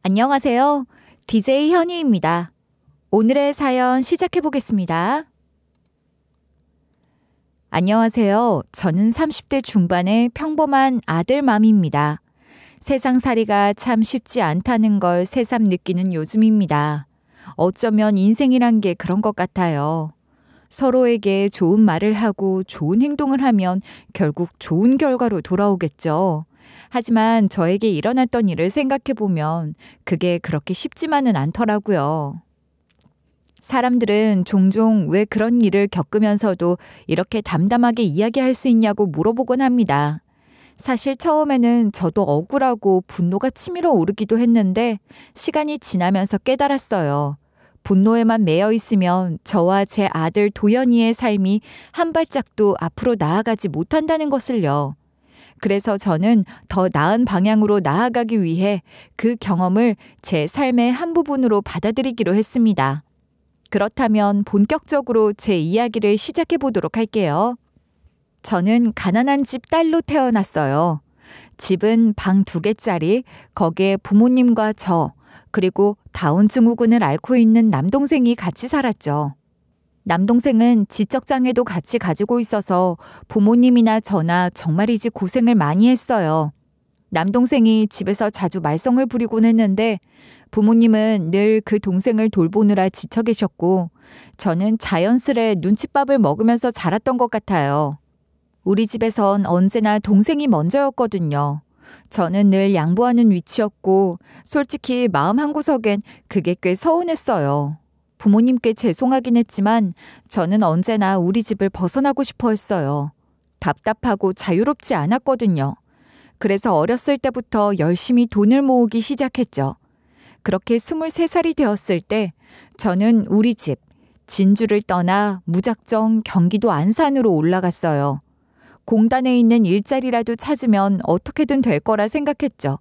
안녕하세요. DJ 현희입니다. 오늘의 사연 시작해 보겠습니다. 안녕하세요. 저는 30대 중반의 평범한 아들맘입니다. 세상살이가 참 쉽지 않다는 걸 새삼 느끼는 요즘입니다. 어쩌면 인생이란 게 그런 것 같아요. 서로에게 좋은 말을 하고 좋은 행동을 하면 결국 좋은 결과로 돌아오겠죠. 하지만 저에게 일어났던 일을 생각해보면 그게 그렇게 쉽지만은 않더라고요. 사람들은 종종 왜 그런 일을 겪으면서도 이렇게 담담하게 이야기할 수 있냐고 물어보곤 합니다. 사실 처음에는 저도 억울하고 분노가 치밀어 오르기도 했는데 시간이 지나면서 깨달았어요. 분노에만 매여 있으면 저와 제 아들 도연이의 삶이 한 발짝도 앞으로 나아가지 못한다는 것을요. 그래서 저는 더 나은 방향으로 나아가기 위해 그 경험을 제 삶의 한 부분으로 받아들이기로 했습니다. 그렇다면 본격적으로 제 이야기를 시작해 보도록 할게요. 저는 가난한 집 딸로 태어났어요. 집은 방 2개짜리, 거기에 부모님과 저, 그리고 다운 증후군을 앓고 있는 남동생이 같이 살았죠. 남동생은 지적장애도 같이 가지고 있어서 부모님이나 저나 정말이지 고생을 많이 했어요. 남동생이 집에서 자주 말썽을 부리곤 했는데 부모님은 늘 그 동생을 돌보느라 지쳐 계셨고 저는 자연스레 눈칫밥을 먹으면서 자랐던 것 같아요. 우리 집에선 언제나 동생이 먼저였거든요. 저는 늘 양보하는 위치였고 솔직히 마음 한구석엔 그게 꽤 서운했어요. 부모님께 죄송하긴 했지만 저는 언제나 우리 집을 벗어나고 싶어 했어요. 답답하고 자유롭지 않았거든요. 그래서 어렸을 때부터 열심히 돈을 모으기 시작했죠. 그렇게 23살이 되었을 때 저는 우리 집, 진주를 떠나 무작정 경기도 안산으로 올라갔어요. 공단에 있는 일자리라도 찾으면 어떻게든 될 거라 생각했죠.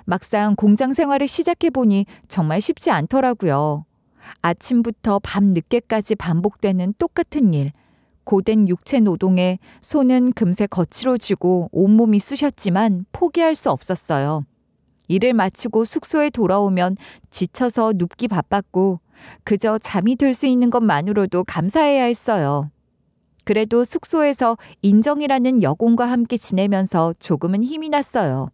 막상 공장 생활을 시작해보니 정말 쉽지 않더라고요. 아침부터 밤 늦게까지 반복되는 똑같은 일. 고된 육체 노동에 손은 금세 거칠어지고 온몸이 쑤셨지만 포기할 수 없었어요. 일을 마치고 숙소에 돌아오면 지쳐서 눕기 바빴고 그저 잠이 들 수 있는 것만으로도 감사해야 했어요. 그래도 숙소에서 인정이라는 여공과 함께 지내면서 조금은 힘이 났어요.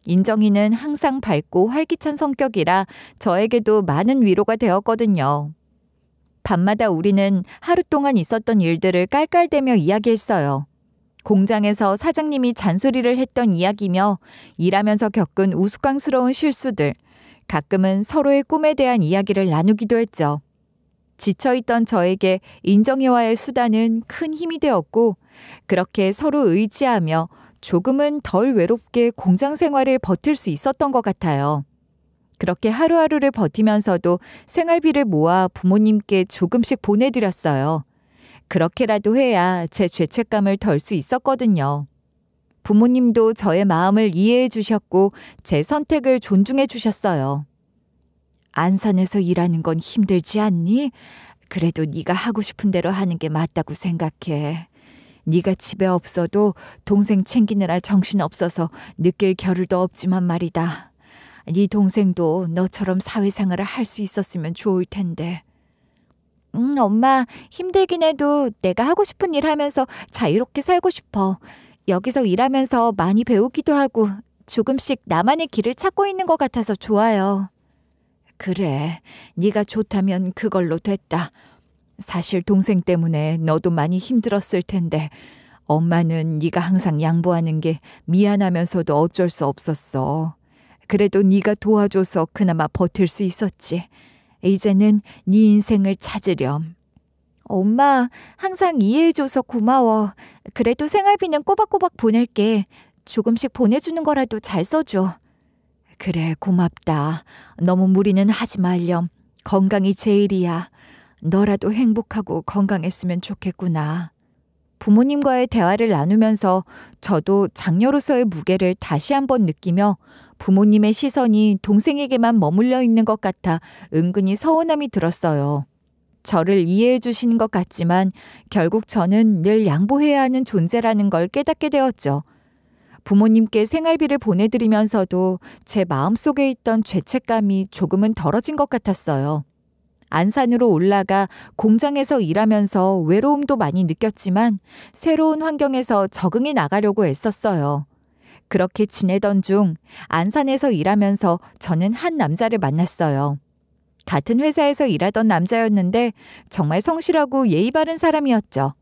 인정이는 항상 밝고 활기찬 성격이라 저에게도 많은 위로가 되었거든요. 밤마다 우리는 하루 동안 있었던 일들을 깔깔대며 이야기했어요. 공장에서 사장님이 잔소리를 했던 이야기며 일하면서 겪은 우스꽝스러운 실수들, 가끔은 서로의 꿈에 대한 이야기를 나누기도 했죠. 지쳐있던 저에게 인정이와의 수다는 큰 힘이 되었고 그렇게 서로 의지하며 조금은 덜 외롭게 공장 생활을 버틸 수 있었던 것 같아요. 그렇게 하루하루를 버티면서도 생활비를 모아 부모님께 조금씩 보내드렸어요. 그렇게라도 해야 제 죄책감을 덜 수 있었거든요. 부모님도 저의 마음을 이해해 주셨고 제 선택을 존중해 주셨어요. 안산에서 일하는 건 힘들지 않니? 그래도 네가 하고 싶은 대로 하는 게 맞다고 생각해. 네가 집에 없어도 동생 챙기느라 정신없어서 느낄 겨를도 없지만 말이다. 네 동생도 너처럼 사회생활을 할 수 있었으면 좋을 텐데. 엄마, 힘들긴 해도 내가 하고 싶은 일 하면서 자유롭게 살고 싶어. 여기서 일하면서 많이 배우기도 하고 조금씩 나만의 길을 찾고 있는 것 같아서 좋아요. 그래, 네가 좋다면 그걸로 됐다. 사실 동생 때문에 너도 많이 힘들었을 텐데 엄마는 네가 항상 양보하는 게 미안하면서도 어쩔 수 없었어. 그래도 네가 도와줘서 그나마 버틸 수 있었지. 이제는 네 인생을 찾으렴. 엄마, 항상 이해해줘서 고마워. 그래도 생활비는 꼬박꼬박 보낼게. 조금씩 보내주는 거라도 잘 써줘. 그래, 고맙다. 너무 무리는 하지 말렴. 건강이 제일이야. 너라도 행복하고 건강했으면 좋겠구나. 부모님과의 대화를 나누면서 저도 장녀로서의 무게를 다시 한번 느끼며 부모님의 시선이 동생에게만 머물러 있는 것 같아 은근히 서운함이 들었어요. 저를 이해해 주시는 것 같지만 결국 저는 늘 양보해야 하는 존재라는 걸 깨닫게 되었죠. 부모님께 생활비를 보내드리면서도 제 마음속에 있던 죄책감이 조금은 덜어진 것 같았어요. 안산으로 올라가 공장에서 일하면서 외로움도 많이 느꼈지만 새로운 환경에서 적응해 나가려고 애썼어요. 그렇게 지내던 중 안산에서 일하면서 저는 한 남자를 만났어요. 같은 회사에서 일하던 남자였는데 정말 성실하고 예의 바른 사람이었죠.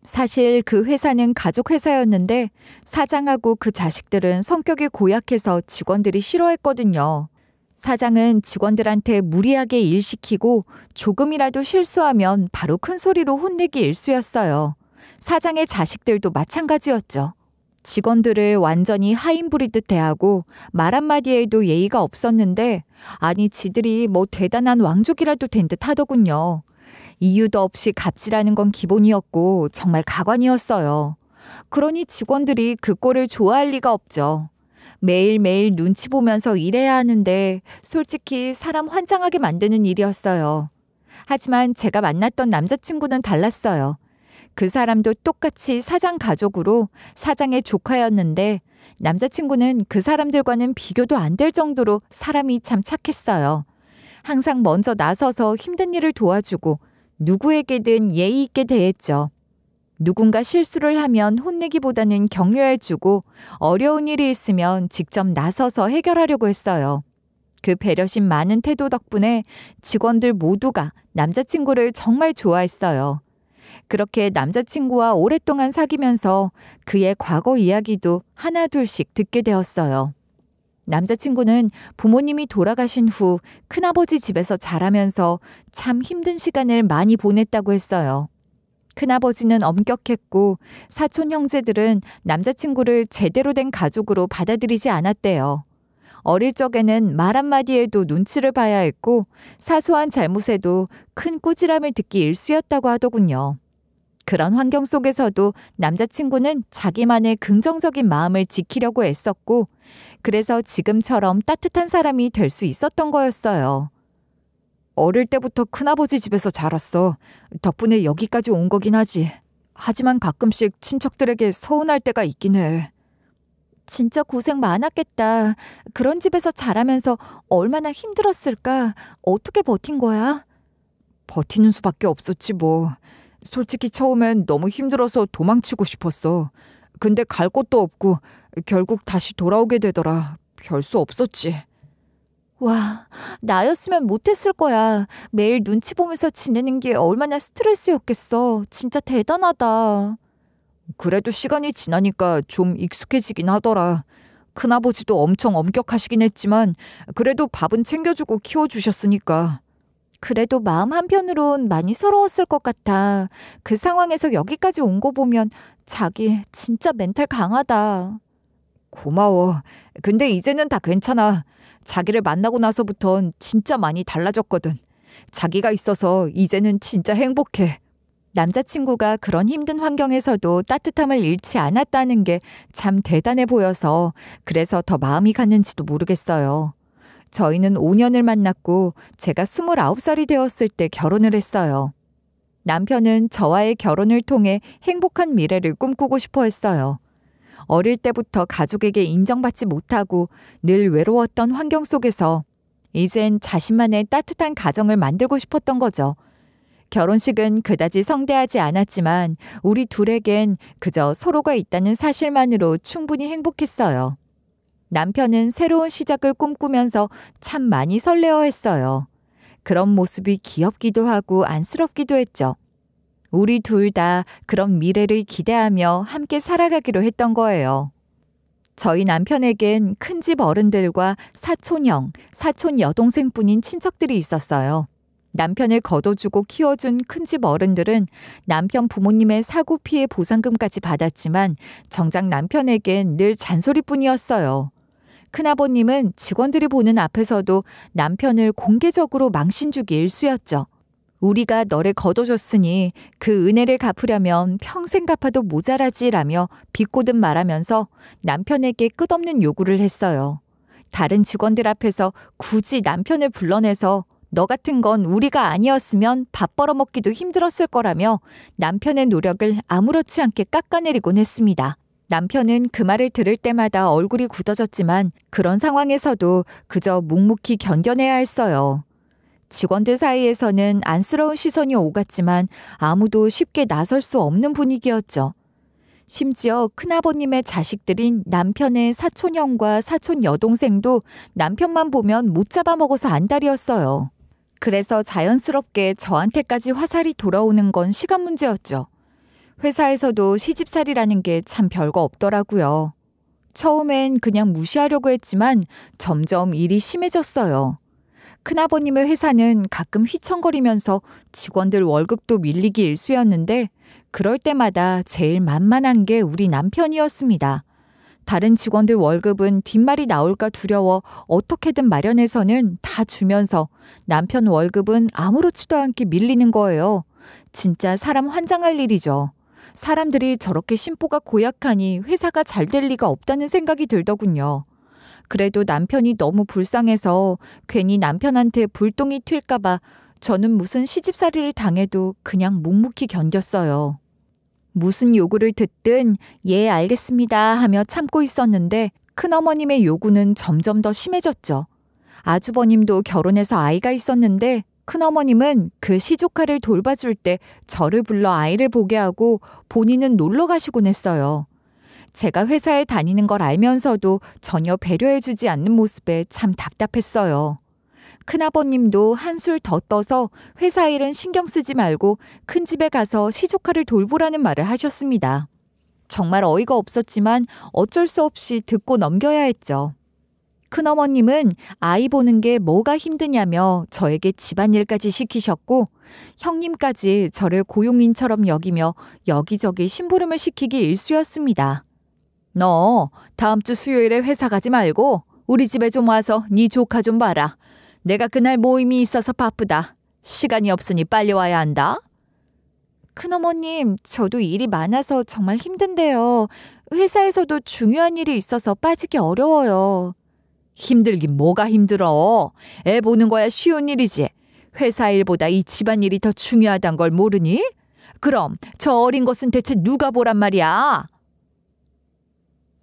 사실 그 회사는 가족 회사였는데 사장하고 그 자식들은 성격이 고약해서 직원들이 싫어했거든요. 사장은 직원들한테 무리하게 일 시키고 조금이라도 실수하면 바로 큰 소리로 혼내기 일쑤였어요. 사장의 자식들도 마찬가지였죠. 직원들을 완전히 하인부리듯 대하고 말 한마디에도 예의가 없었는데 아니 지들이 뭐 대단한 왕족이라도 된 듯 하더군요. 이유도 없이 갑질하는 건 기본이었고 정말 가관이었어요. 그러니 직원들이 그 꼴을 좋아할 리가 없죠. 매일매일 눈치 보면서 일해야 하는데 솔직히 사람 환장하게 만드는 일이었어요. 하지만 제가 만났던 남자친구는 달랐어요. 그 사람도 똑같이 사장 가족으로 사장의 조카였는데 남자친구는 그 사람들과는 비교도 안 될 정도로 사람이 참 착했어요. 항상 먼저 나서서 힘든 일을 도와주고 누구에게든 예의 있게 대했죠. 누군가 실수를 하면 혼내기보다는 격려해주고 어려운 일이 있으면 직접 나서서 해결하려고 했어요. 그 배려심 많은 태도 덕분에 직원들 모두가 남자친구를 정말 좋아했어요. 그렇게 남자친구와 오랫동안 사귀면서 그의 과거 이야기도 하나둘씩 듣게 되었어요. 남자친구는 부모님이 돌아가신 후 큰아버지 집에서 자라면서 참 힘든 시간을 많이 보냈다고 했어요. 큰아버지는 엄격했고 사촌 형제들은 남자친구를 제대로 된 가족으로 받아들이지 않았대요. 어릴 적에는 말 한마디에도 눈치를 봐야 했고 사소한 잘못에도 큰 꾸지람을 듣기 일쑤였다고 하더군요. 그런 환경 속에서도 남자친구는 자기만의 긍정적인 마음을 지키려고 애썼고 그래서 지금처럼 따뜻한 사람이 될 수 있었던 거였어요. 어릴 때부터 큰아버지 집에서 자랐어. 덕분에 여기까지 온 거긴 하지. 하지만 가끔씩 친척들에게 서운할 때가 있긴 해. 진짜 고생 많았겠다. 그런 집에서 자라면서 얼마나 힘들었을까? 어떻게 버틴 거야? 버티는 수밖에 없었지 뭐. 솔직히 처음엔 너무 힘들어서 도망치고 싶었어. 근데 갈 곳도 없고 결국 다시 돌아오게 되더라. 별 수 없었지. 와, 나였으면 못했을 거야. 매일 눈치 보면서 지내는 게 얼마나 스트레스였겠어. 진짜 대단하다. 그래도 시간이 지나니까 좀 익숙해지긴 하더라. 큰아버지도 엄청 엄격하시긴 했지만 그래도 밥은 챙겨주고 키워주셨으니까. 그래도 마음 한편으론 많이 서러웠을 것 같아. 그 상황에서 여기까지 온 거 보면 자기 진짜 멘탈 강하다. 고마워. 근데 이제는 다 괜찮아. 자기를 만나고 나서부턴 진짜 많이 달라졌거든. 자기가 있어서 이제는 진짜 행복해. 남자친구가 그런 힘든 환경에서도 따뜻함을 잃지 않았다는 게 참 대단해 보여서 그래서 더 마음이 갔는지도 모르겠어요. 저희는 5년을 만났고 제가 29살이 되었을 때 결혼을 했어요. 남편은 저와의 결혼을 통해 행복한 미래를 꿈꾸고 싶어 했어요. 어릴 때부터 가족에게 인정받지 못하고 늘 외로웠던 환경 속에서 이젠 자신만의 따뜻한 가정을 만들고 싶었던 거죠. 결혼식은 그다지 성대하지 않았지만 우리 둘에겐 그저 서로가 있다는 사실만으로 충분히 행복했어요. 남편은 새로운 시작을 꿈꾸면서 참 많이 설레어했어요. 그런 모습이 귀엽기도 하고 안쓰럽기도 했죠. 우리 둘 다 그런 미래를 기대하며 함께 살아가기로 했던 거예요. 저희 남편에겐 큰집 어른들과 사촌형, 사촌 여동생뿐인 친척들이 있었어요. 남편을 거둬주고 키워준 큰집 어른들은 남편 부모님의 사고 피해 보상금까지 받았지만 정작 남편에겐 늘 잔소리뿐이었어요. 큰아버님은 직원들이 보는 앞에서도 남편을 공개적으로 망신주기 일쑤였죠. 우리가 너를 거둬줬으니 그 은혜를 갚으려면 평생 갚아도 모자라지라며 비꼬듯 말하면서 남편에게 끝없는 요구를 했어요. 다른 직원들 앞에서 굳이 남편을 불러내서 너 같은 건 우리가 아니었으면 밥 벌어먹기도 힘들었을 거라며 남편의 노력을 아무렇지 않게 깎아내리곤 했습니다. 남편은 그 말을 들을 때마다 얼굴이 굳어졌지만 그런 상황에서도 그저 묵묵히 견뎌내야 했어요. 직원들 사이에서는 안쓰러운 시선이 오갔지만 아무도 쉽게 나설 수 없는 분위기였죠. 심지어 큰아버님의 자식들인 남편의 사촌형과 사촌 여동생도 남편만 보면 못 잡아먹어서 안달이었어요. 그래서 자연스럽게 저한테까지 화살이 돌아오는 건 시간 문제였죠. 회사에서도 시집살이라는 게 참 별거 없더라고요. 처음엔 그냥 무시하려고 했지만 점점 일이 심해졌어요. 큰아버님의 회사는 가끔 휘청거리면서 직원들 월급도 밀리기 일쑤였는데 그럴 때마다 제일 만만한 게 우리 남편이었습니다. 다른 직원들 월급은 뒷말이 나올까 두려워 어떻게든 마련해서는 다 주면서 남편 월급은 아무렇지도 않게 밀리는 거예요. 진짜 사람 환장할 일이죠. 사람들이 저렇게 심보가 고약하니 회사가 잘 될 리가 없다는 생각이 들더군요. 그래도 남편이 너무 불쌍해서 괜히 남편한테 불똥이 튈까봐 저는 무슨 시집살이를 당해도 그냥 묵묵히 견뎠어요. 무슨 요구를 듣든 예 알겠습니다 하며 참고 있었는데 큰어머님의 요구는 점점 더 심해졌죠. 아주버님도 결혼해서 아이가 있었는데 큰어머님은 그 시조카를 돌봐줄 때 저를 불러 아이를 보게 하고 본인은 놀러 가시곤 했어요. 제가 회사에 다니는 걸 알면서도 전혀 배려해주지 않는 모습에 참 답답했어요. 큰아버님도 한술 더 떠서 회사 일은 신경 쓰지 말고 큰 집에 가서 시조카를 돌보라는 말을 하셨습니다. 정말 어이가 없었지만 어쩔 수 없이 듣고 넘겨야 했죠. 큰어머님은 아이 보는 게 뭐가 힘드냐며 저에게 집안일까지 시키셨고 형님까지 저를 고용인처럼 여기며 여기저기 심부름을 시키기 일쑤였습니다. 너 다음 주 수요일에 회사 가지 말고 우리 집에 좀 와서 네 조카 좀 봐라. 내가 그날 모임이 있어서 바쁘다. 시간이 없으니 빨리 와야 한다. 큰어머님, 저도 일이 많아서 정말 힘든데요. 회사에서도 중요한 일이 있어서 빠지기 어려워요. 힘들긴 뭐가 힘들어. 애 보는 거야 쉬운 일이지. 회사 일보다 이 집안일이 더 중요하단 걸 모르니? 그럼 저 어린 것은 대체 누가 보란 말이야?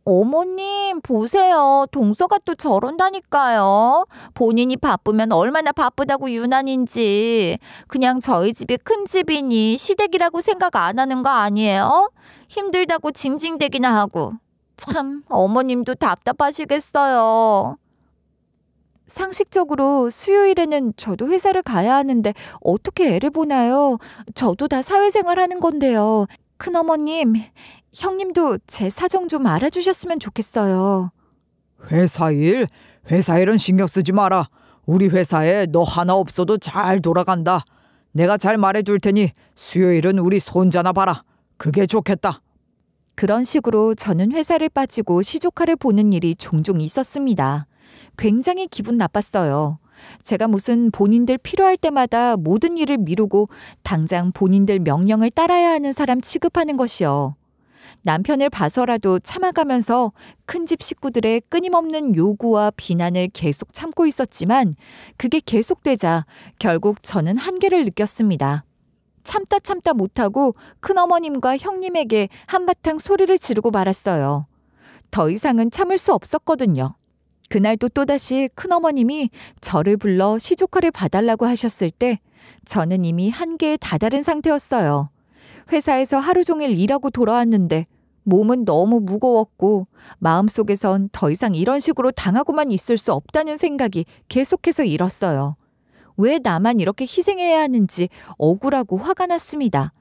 어머님, 보세요. 동서가 또 저런다니까요. 본인이 바쁘면 얼마나 바쁘다고 유난인지. 그냥 저희 집이 큰 집이니 시댁이라고 생각 안 하는 거 아니에요? 힘들다고 징징대기나 하고. 참, 어머님도 답답하시겠어요. 상식적으로 수요일에는 저도 회사를 가야 하는데 어떻게 애를 보나요? 저도 다 사회생활 하는 건데요. 큰어머님, 형님도 제 사정 좀 알아주셨으면 좋겠어요. 회사 일은 신경 쓰지 마라. 우리 회사에 너 하나 없어도 잘 돌아간다. 내가 잘 말해줄 테니 수요일은 우리 손자나 봐라. 그게 좋겠다. 그런 식으로 저는 회사를 빠지고 시조카를 보는 일이 종종 있었습니다. 굉장히 기분 나빴어요. 제가 무슨 본인들 필요할 때마다 모든 일을 미루고 당장 본인들 명령을 따라야 하는 사람 취급하는 것이요. 남편을 봐서라도 참아가면서 큰집 식구들의 끊임없는 요구와 비난을 계속 참고 있었지만 그게 계속되자 결국 저는 한계를 느꼈습니다. 참다 못하고 큰어머님과 형님에게 한바탕 소리를 지르고 말았어요. 더 이상은 참을 수 없었거든요. 그날도 또다시 큰어머님이 저를 불러 시조카를 봐달라고 하셨을 때 저는 이미 한계에 다다른 상태였어요. 회사에서 하루 종일 일하고 돌아왔는데 몸은 너무 무거웠고 마음속에선 더 이상 이런 식으로 당하고만 있을 수 없다는 생각이 계속해서 일었어요. 왜 나만 이렇게 희생해야 하는지 억울하고 화가 났습니다.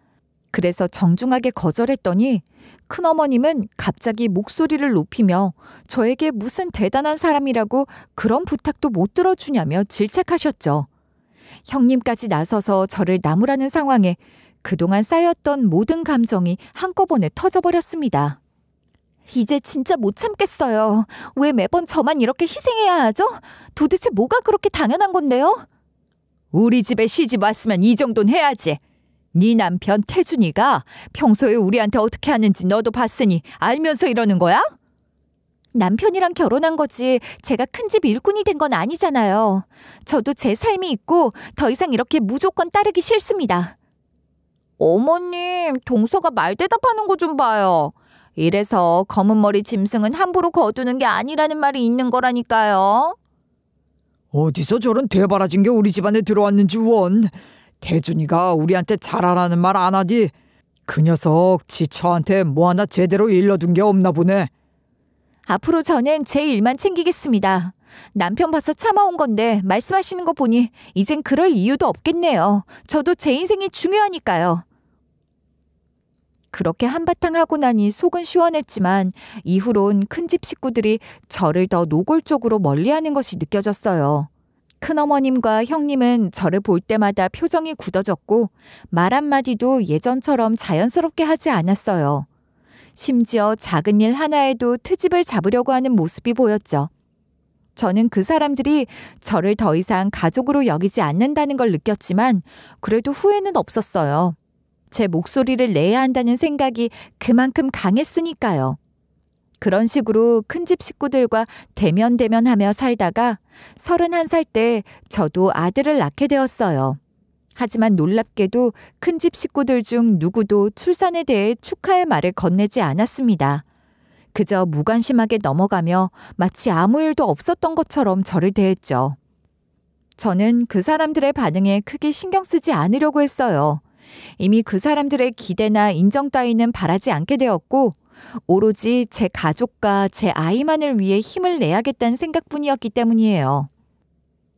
그래서 정중하게 거절했더니 큰어머님은 갑자기 목소리를 높이며 저에게 무슨 대단한 사람이라고 그런 부탁도 못 들어주냐며 질책하셨죠. 형님까지 나서서 저를 나무라는 상황에 그동안 쌓였던 모든 감정이 한꺼번에 터져버렸습니다. 이제 진짜 못 참겠어요. 왜 매번 저만 이렇게 희생해야 하죠? 도대체 뭐가 그렇게 당연한 건데요? 우리 집에 시집 왔으면 이 정도는 해야지. 네 남편 태준이가 평소에 우리한테 어떻게 하는지 너도 봤으니 알면서 이러는 거야? 남편이랑 결혼한 거지 제가 큰집 일꾼이 된 건 아니잖아요. 저도 제 삶이 있고 더 이상 이렇게 무조건 따르기 싫습니다. 어머님, 동서가 말 대답하는 거 좀 봐요. 이래서 검은 머리 짐승은 함부로 거두는 게 아니라는 말이 있는 거라니까요. 어디서 저런 대바라진 게 우리 집안에 들어왔는지 원. 태준이가 우리한테 잘하라는 말 안 하디? 그 녀석 지 처한테 뭐 하나 제대로 일러둔 게 없나 보네. 앞으로 저는 제 일만 챙기겠습니다. 남편 봐서 참아온 건데 말씀하시는 거 보니 이젠 그럴 이유도 없겠네요. 저도 제 인생이 중요하니까요. 그렇게 한바탕 하고 나니 속은 시원했지만 이후론 큰집 식구들이 저를 더 노골적으로 멀리하는 것이 느껴졌어요. 큰어머님과 형님은 저를 볼 때마다 표정이 굳어졌고 말 한마디도 예전처럼 자연스럽게 하지 않았어요. 심지어 작은 일 하나에도 트집을 잡으려고 하는 모습이 보였죠. 저는 그 사람들이 저를 더 이상 가족으로 여기지 않는다는 걸 느꼈지만 그래도 후회는 없었어요. 제 목소리를 내야 한다는 생각이 그만큼 강했으니까요. 그런 식으로 큰집 식구들과 대면대면하며 살다가 31살 때 저도 아들을 낳게 되었어요. 하지만 놀랍게도 큰집 식구들 중 누구도 출산에 대해 축하의 말을 건네지 않았습니다. 그저 무관심하게 넘어가며 마치 아무 일도 없었던 것처럼 저를 대했죠. 저는 그 사람들의 반응에 크게 신경 쓰지 않으려고 했어요. 이미 그 사람들의 기대나 인정 따위는 바라지 않게 되었고 오로지 제 가족과 제 아이만을 위해 힘을 내야겠다는 생각뿐이었기 때문이에요.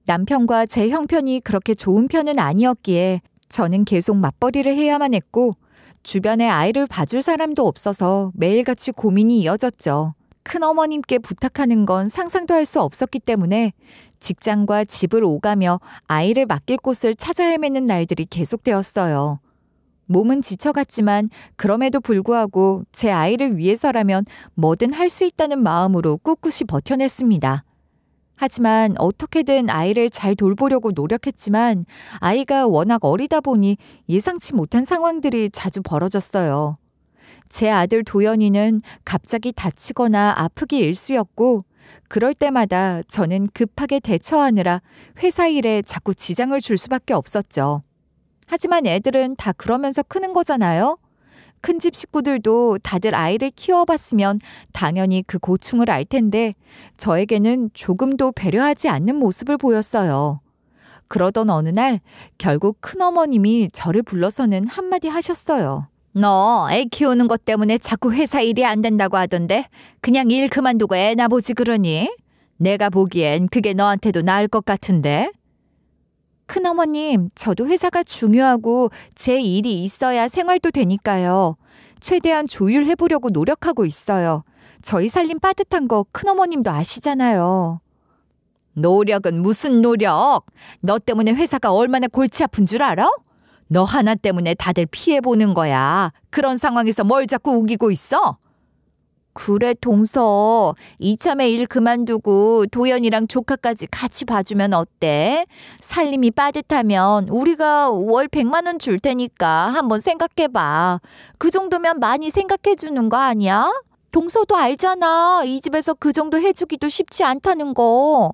남편과 제 형편이 그렇게 좋은 편은 아니었기에 저는 계속 맞벌이를 해야만 했고 주변에 아이를 봐줄 사람도 없어서 매일같이 고민이 이어졌죠. 큰어머님께 부탁하는 건 상상도 할 수 없었기 때문에 직장과 집을 오가며 아이를 맡길 곳을 찾아 헤매는 날들이 계속되었어요. 몸은 지쳐갔지만 그럼에도 불구하고 제 아이를 위해서라면 뭐든 할 수 있다는 마음으로 꿋꿋이 버텨냈습니다. 하지만 어떻게든 아이를 잘 돌보려고 노력했지만 아이가 워낙 어리다 보니 예상치 못한 상황들이 자주 벌어졌어요. 제 아들 도연이는 갑자기 다치거나 아프기 일쑤였고 그럴 때마다 저는 급하게 대처하느라 회사 일에 자꾸 지장을 줄 수밖에 없었죠. 하지만 애들은 다 그러면서 크는 거잖아요. 큰집 식구들도 다들 아이를 키워봤으면 당연히 그 고충을 알 텐데 저에게는 조금도 배려하지 않는 모습을 보였어요. 그러던 어느 날 결국 큰어머님이 저를 불러서는 한마디 하셨어요. 너 애 키우는 것 때문에 자꾸 회사 일이 안 된다고 하던데 그냥 일 그만두고 애나 보지 그러니? 내가 보기엔 그게 너한테도 나을 것 같은데? 큰어머님, 저도 회사가 중요하고 제 일이 있어야 생활도 되니까요. 최대한 조율해보려고 노력하고 있어요. 저희 살림 빠듯한 거 큰어머님도 아시잖아요. 노력은 무슨 노력? 너 때문에 회사가 얼마나 골치 아픈 줄 알아? 너 하나 때문에 다들 피해보는 거야. 그런 상황에서 뭘 자꾸 우기고 있어? 그래 동서 이참에 일 그만두고 도연이랑 조카까지 같이 봐주면 어때? 살림이 빠듯하면 우리가 월 100만 원 줄 테니까 한번 생각해봐. 그 정도면 많이 생각해주는 거 아니야? 동서도 알잖아. 이 집에서 그 정도 해주기도 쉽지 않다는 거.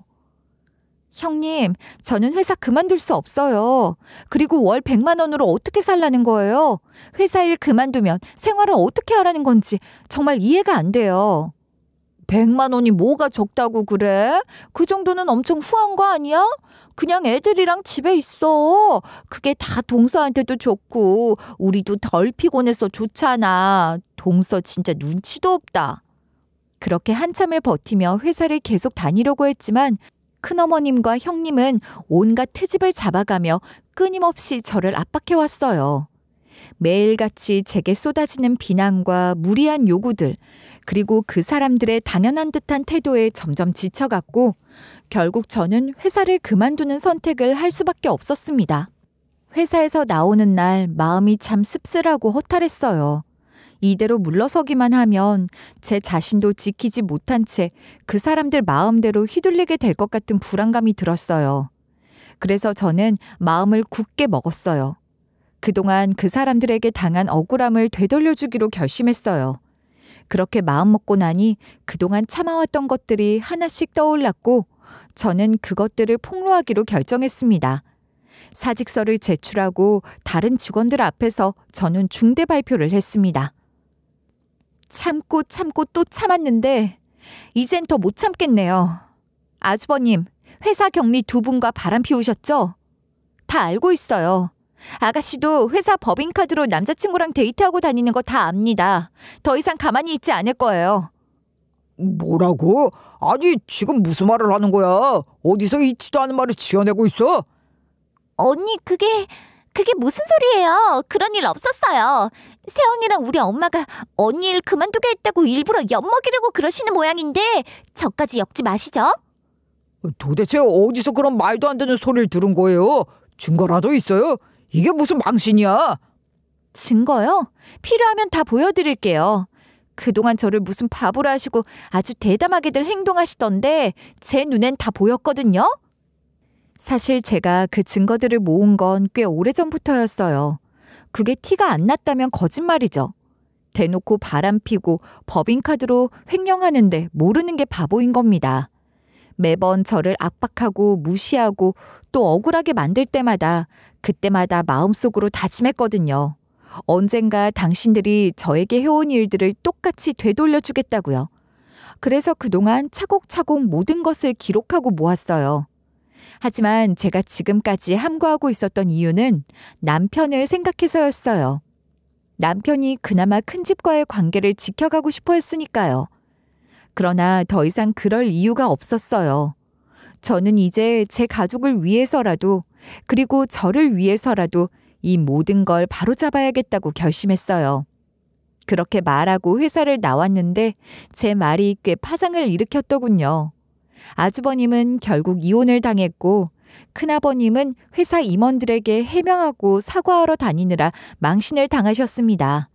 형님, 저는 회사 그만둘 수 없어요. 그리고 월 100만 원으로 어떻게 살라는 거예요? 회사 일 그만두면 생활을 어떻게 하라는 건지 정말 이해가 안 돼요. 100만 원이 뭐가 적다고 그래? 그 정도는 엄청 후한 거 아니야? 그냥 애들이랑 집에 있어. 그게 다 동서한테도 좋고 우리도 덜 피곤해서 좋잖아. 동서 진짜 눈치도 없다. 그렇게 한참을 버티며 회사를 계속 다니려고 했지만 큰어머님과 형님은 온갖 트집을 잡아가며 끊임없이 저를 압박해왔어요. 매일같이 제게 쏟아지는 비난과 무리한 요구들, 그리고 그 사람들의 당연한 듯한 태도에 점점 지쳐갔고 결국 저는 회사를 그만두는 선택을 할 수밖에 없었습니다. 회사에서 나오는 날 마음이 참 씁쓸하고 허탈했어요. 이대로 물러서기만 하면 제 자신도 지키지 못한 채 그 사람들 마음대로 휘둘리게 될 것 같은 불안감이 들었어요. 그래서 저는 마음을 굳게 먹었어요. 그동안 그 사람들에게 당한 억울함을 되돌려주기로 결심했어요. 그렇게 마음먹고 나니 그동안 참아왔던 것들이 하나씩 떠올랐고 저는 그것들을 폭로하기로 결정했습니다. 사직서를 제출하고 다른 직원들 앞에서 저는 중대 발표를 했습니다. 참고 참고 또 참았는데 이젠 더 못 참겠네요. 아주버님, 회사 격리 2분과 바람 피우셨죠? 다 알고 있어요. 아가씨도 회사 법인카드로 남자친구랑 데이트하고 다니는 거 다 압니다. 더 이상 가만히 있지 않을 거예요. 뭐라고? 아니 지금 무슨 말을 하는 거야? 어디서 있지도 않은 말을 지어내고 있어? 언니, 그게 무슨 소리예요? 그런 일 없었어요. 세언니랑 우리 엄마가 언니 일 그만두게 했다고 일부러 엿먹이려고 그러시는 모양인데 저까지 엮지 마시죠. 도대체 어디서 그런 말도 안 되는 소리를 들은 거예요? 증거라도 있어요? 이게 무슨 망신이야? 증거요? 필요하면 다 보여드릴게요. 그동안 저를 무슨 바보라 하시고 아주 대담하게들 행동하시던데 제 눈엔 다 보였거든요. 사실 제가 그 증거들을 모은 건 꽤 오래전부터였어요. 그게 티가 안 났다면 거짓말이죠. 대놓고 바람피고 법인카드로 횡령하는데 모르는 게 바보인 겁니다. 매번 저를 압박하고 무시하고 또 억울하게 만들 때마다 그때마다 마음속으로 다짐했거든요. 언젠가 당신들이 저에게 해온 일들을 똑같이 되돌려주겠다고요. 그래서 그동안 차곡차곡 모든 것을 기록하고 모았어요. 하지만 제가 지금까지 함구하고 있었던 이유는 남편을 생각해서였어요. 남편이 그나마 큰 집과의 관계를 지켜가고 싶어 했으니까요. 그러나 더 이상 그럴 이유가 없었어요. 저는 이제 제 가족을 위해서라도 그리고 저를 위해서라도 이 모든 걸 바로잡아야겠다고 결심했어요. 그렇게 말하고 회사를 나왔는데 제 말이 꽤 파장을 일으켰더군요. 아주버님은 결국 이혼을 당했고 큰아버님은 회사 임원들에게 해명하고 사과하러 다니느라 망신을 당하셨습니다.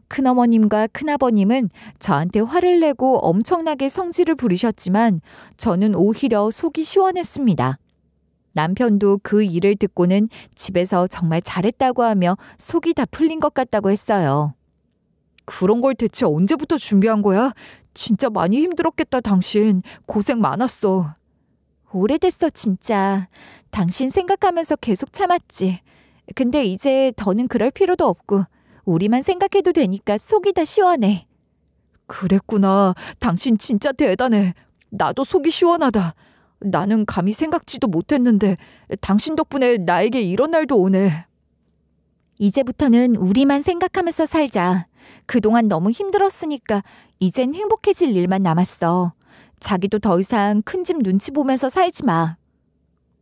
큰어머님과 큰아버님은 저한테 화를 내고 엄청나게 성질을 부리셨지만 저는 오히려 속이 시원했습니다. 남편도 그 일을 듣고는 집에서 정말 잘했다고 하며 속이 다 풀린 것 같다고 했어요. 그런 걸 대체 언제부터 준비한 거야? 진짜 많이 힘들었겠다, 당신. 고생 많았어. 오래됐어, 진짜. 당신 생각하면서 계속 참았지. 근데 이제 더는 그럴 필요도 없고 우리만 생각해도 되니까 속이 다 시원해. 그랬구나. 당신 진짜 대단해. 나도 속이 시원하다. 나는 감히 생각지도 못했는데 당신 덕분에 나에게 이런 날도 오네. 이제부터는 우리만 생각하면서 살자. 그동안 너무 힘들었으니까 이젠 행복해질 일만 남았어. 자기도 더 이상 큰 집 눈치 보면서 살지 마.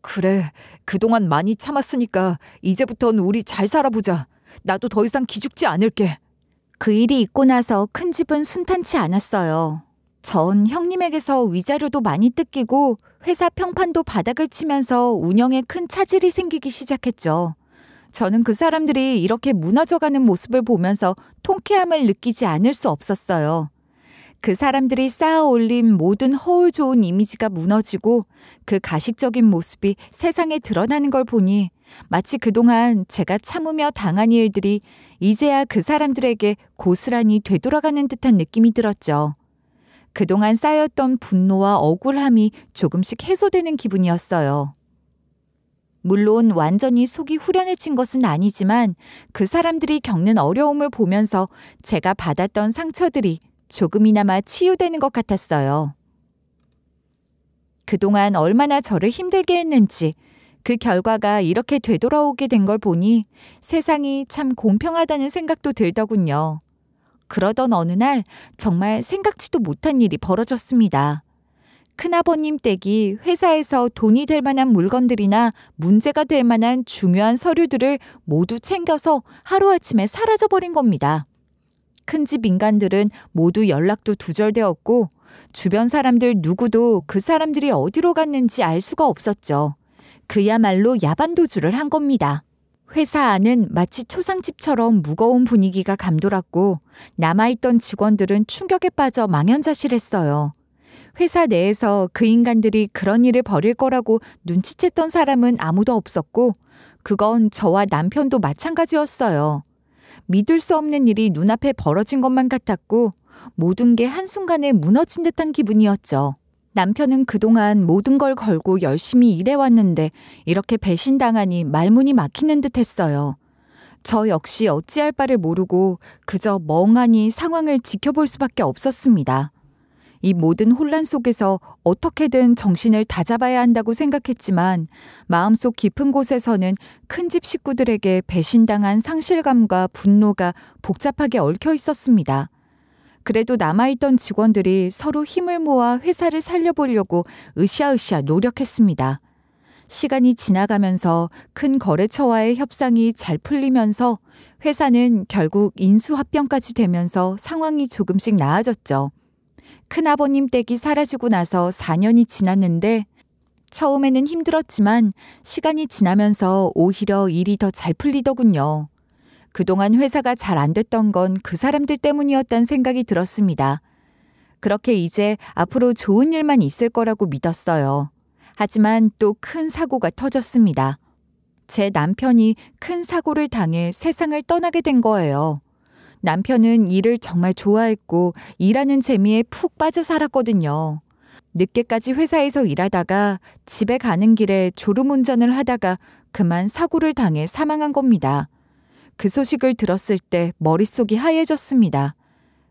그래, 그동안 많이 참았으니까 이제부턴 우리 잘 살아보자. 나도 더 이상 기죽지 않을게. 그 일이 있고 나서 큰 집은 순탄치 않았어요. 전 형님에게서 위자료도 많이 뜯기고 회사 평판도 바닥을 치면서 운영에 큰 차질이 생기기 시작했죠. 저는 그 사람들이 이렇게 무너져가는 모습을 보면서 통쾌함을 느끼지 않을 수 없었어요. 그 사람들이 쌓아 올린 모든 허울 좋은 이미지가 무너지고 그 가식적인 모습이 세상에 드러나는 걸 보니 마치 그동안 제가 참으며 당한 일들이 이제야 그 사람들에게 고스란히 되돌아가는 듯한 느낌이 들었죠. 그동안 쌓였던 분노와 억울함이 조금씩 해소되는 기분이었어요. 물론 완전히 속이 후련해진 것은 아니지만 그 사람들이 겪는 어려움을 보면서 제가 받았던 상처들이 조금이나마 치유되는 것 같았어요. 그동안 얼마나 저를 힘들게 했는지 그 결과가 이렇게 되돌아오게 된 걸 보니 세상이 참 공평하다는 생각도 들더군요. 그러던 어느 날 정말 생각지도 못한 일이 벌어졌습니다. 큰아버님 댁이 회사에서 돈이 될 만한 물건들이나 문제가 될 만한 중요한 서류들을 모두 챙겨서 하루아침에 사라져버린 겁니다. 큰집 인간들은 모두 연락도 두절되었고 주변 사람들 누구도 그 사람들이 어디로 갔는지 알 수가 없었죠. 그야말로 야반도주를 한 겁니다. 회사 안은 마치 초상집처럼 무거운 분위기가 감돌았고 남아있던 직원들은 충격에 빠져 망연자실했어요. 회사 내에서 그 인간들이 그런 일을 벌일 거라고 눈치챘던 사람은 아무도 없었고 그건 저와 남편도 마찬가지였어요. 믿을 수 없는 일이 눈앞에 벌어진 것만 같았고 모든 게 한순간에 무너진 듯한 기분이었죠. 남편은 그동안 모든 걸 걸고 열심히 일해왔는데 이렇게 배신당하니 말문이 막히는 듯 했어요. 저 역시 어찌할 바를 모르고 그저 멍하니 상황을 지켜볼 수밖에 없었습니다. 이 모든 혼란 속에서 어떻게든 정신을 다잡아야 한다고 생각했지만 마음속 깊은 곳에서는 큰집 식구들에게 배신당한 상실감과 분노가 복잡하게 얽혀 있었습니다. 그래도 남아있던 직원들이 서로 힘을 모아 회사를 살려보려고 으쌰으쌰 노력했습니다. 시간이 지나가면서 큰 거래처와의 협상이 잘 풀리면서 회사는 결국 인수합병까지 되면서 상황이 조금씩 나아졌죠. 큰아버님 댁이 사라지고 나서 4년이 지났는데 처음에는 힘들었지만 시간이 지나면서 오히려 일이 더 잘 풀리더군요. 그동안 회사가 잘 안 됐던 건 그 사람들 때문이었다는 생각이 들었습니다. 그렇게 이제 앞으로 좋은 일만 있을 거라고 믿었어요. 하지만 또 큰 사고가 터졌습니다. 제 남편이 큰 사고를 당해 세상을 떠나게 된 거예요. 남편은 일을 정말 좋아했고 일하는 재미에 푹 빠져 살았거든요. 늦게까지 회사에서 일하다가 집에 가는 길에 졸음운전을 하다가 그만 사고를 당해 사망한 겁니다. 그 소식을 들었을 때 머릿속이 하얘졌습니다.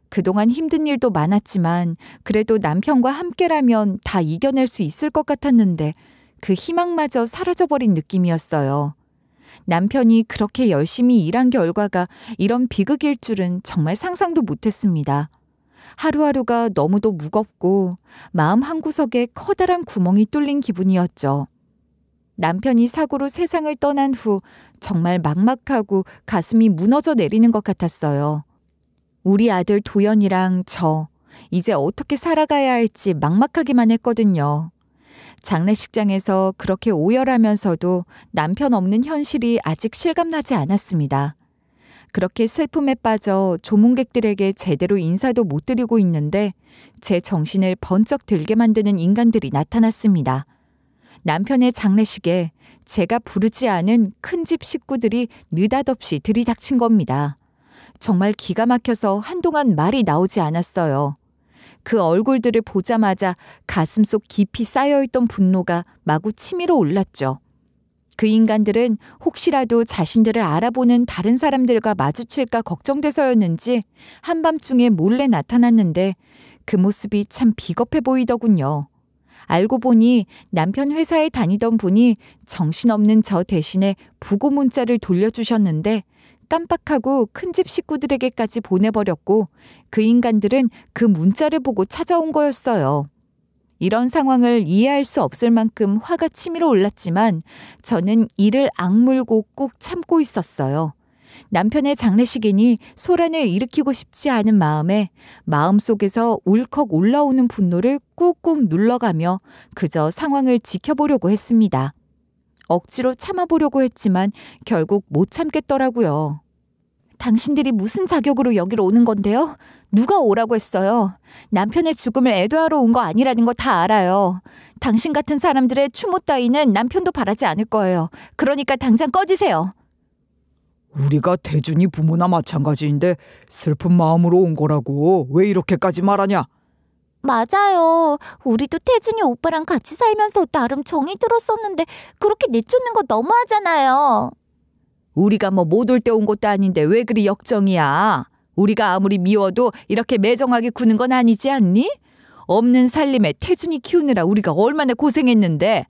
그동안 힘든 일도 많았지만 그래도 남편과 함께라면 다 이겨낼 수 있을 것 같았는데 그 희망마저 사라져버린 느낌이었어요. 남편이 그렇게 열심히 일한 결과가 이런 비극일 줄은 정말 상상도 못했습니다. 하루하루가 너무도 무겁고 마음 한구석에 커다란 구멍이 뚫린 기분이었죠. 남편이 사고로 세상을 떠난 후 정말 막막하고 가슴이 무너져 내리는 것 같았어요. 우리 아들 도연이랑 저 이제 어떻게 살아가야 할지 막막하기만 했거든요. 장례식장에서 그렇게 오열하면서도 남편 없는 현실이 아직 실감나지 않았습니다. 그렇게 슬픔에 빠져 조문객들에게 제대로 인사도 못 드리고 있는데 제 정신을 번쩍 들게 만드는 인간들이 나타났습니다. 남편의 장례식에 제가 부르지 않은 큰집 식구들이 느닷없이 들이닥친 겁니다. 정말 기가 막혀서 한동안 말이 나오지 않았어요. 그 얼굴들을 보자마자 가슴속 깊이 쌓여있던 분노가 마구 치밀어 올랐죠. 그 인간들은 혹시라도 자신들을 알아보는 다른 사람들과 마주칠까 걱정돼서였는지 한밤중에 몰래 나타났는데 그 모습이 참 비겁해 보이더군요. 알고 보니 남편 회사에 다니던 분이 정신없는 저 대신에 부고 문자를 돌려주셨는데 깜빡하고 큰집 식구들에게까지 보내버렸고 그 인간들은 그 문자를 보고 찾아온 거였어요. 이런 상황을 이해할 수 없을 만큼 화가 치밀어 올랐지만 저는 이를 악물고 꾹 참고 있었어요. 남편의 장례식이니 소란을 일으키고 싶지 않은 마음에 마음속에서 울컥 올라오는 분노를 꾹꾹 눌러가며 그저 상황을 지켜보려고 했습니다. 억지로 참아보려고 했지만 결국 못 참겠더라고요. 당신들이 무슨 자격으로 여기로 오는 건데요? 누가 오라고 했어요? 남편의 죽음을 애도하러 온 거 아니라는 거 다 알아요. 당신 같은 사람들의 추모 따위는 남편도 바라지 않을 거예요. 그러니까 당장 꺼지세요. 우리가 태준이 부모나 마찬가지인데 슬픈 마음으로 온 거라고 왜 이렇게까지 말하냐? 맞아요. 우리도 태준이 오빠랑 같이 살면서 나름 정이 들었었는데 그렇게 내쫓는 거 너무하잖아요. 우리가 뭐 못 올 때 온 것도 아닌데 왜 그리 역정이야? 우리가 아무리 미워도 이렇게 매정하게 구는 건 아니지 않니? 없는 살림에 태준이 키우느라 우리가 얼마나 고생했는데.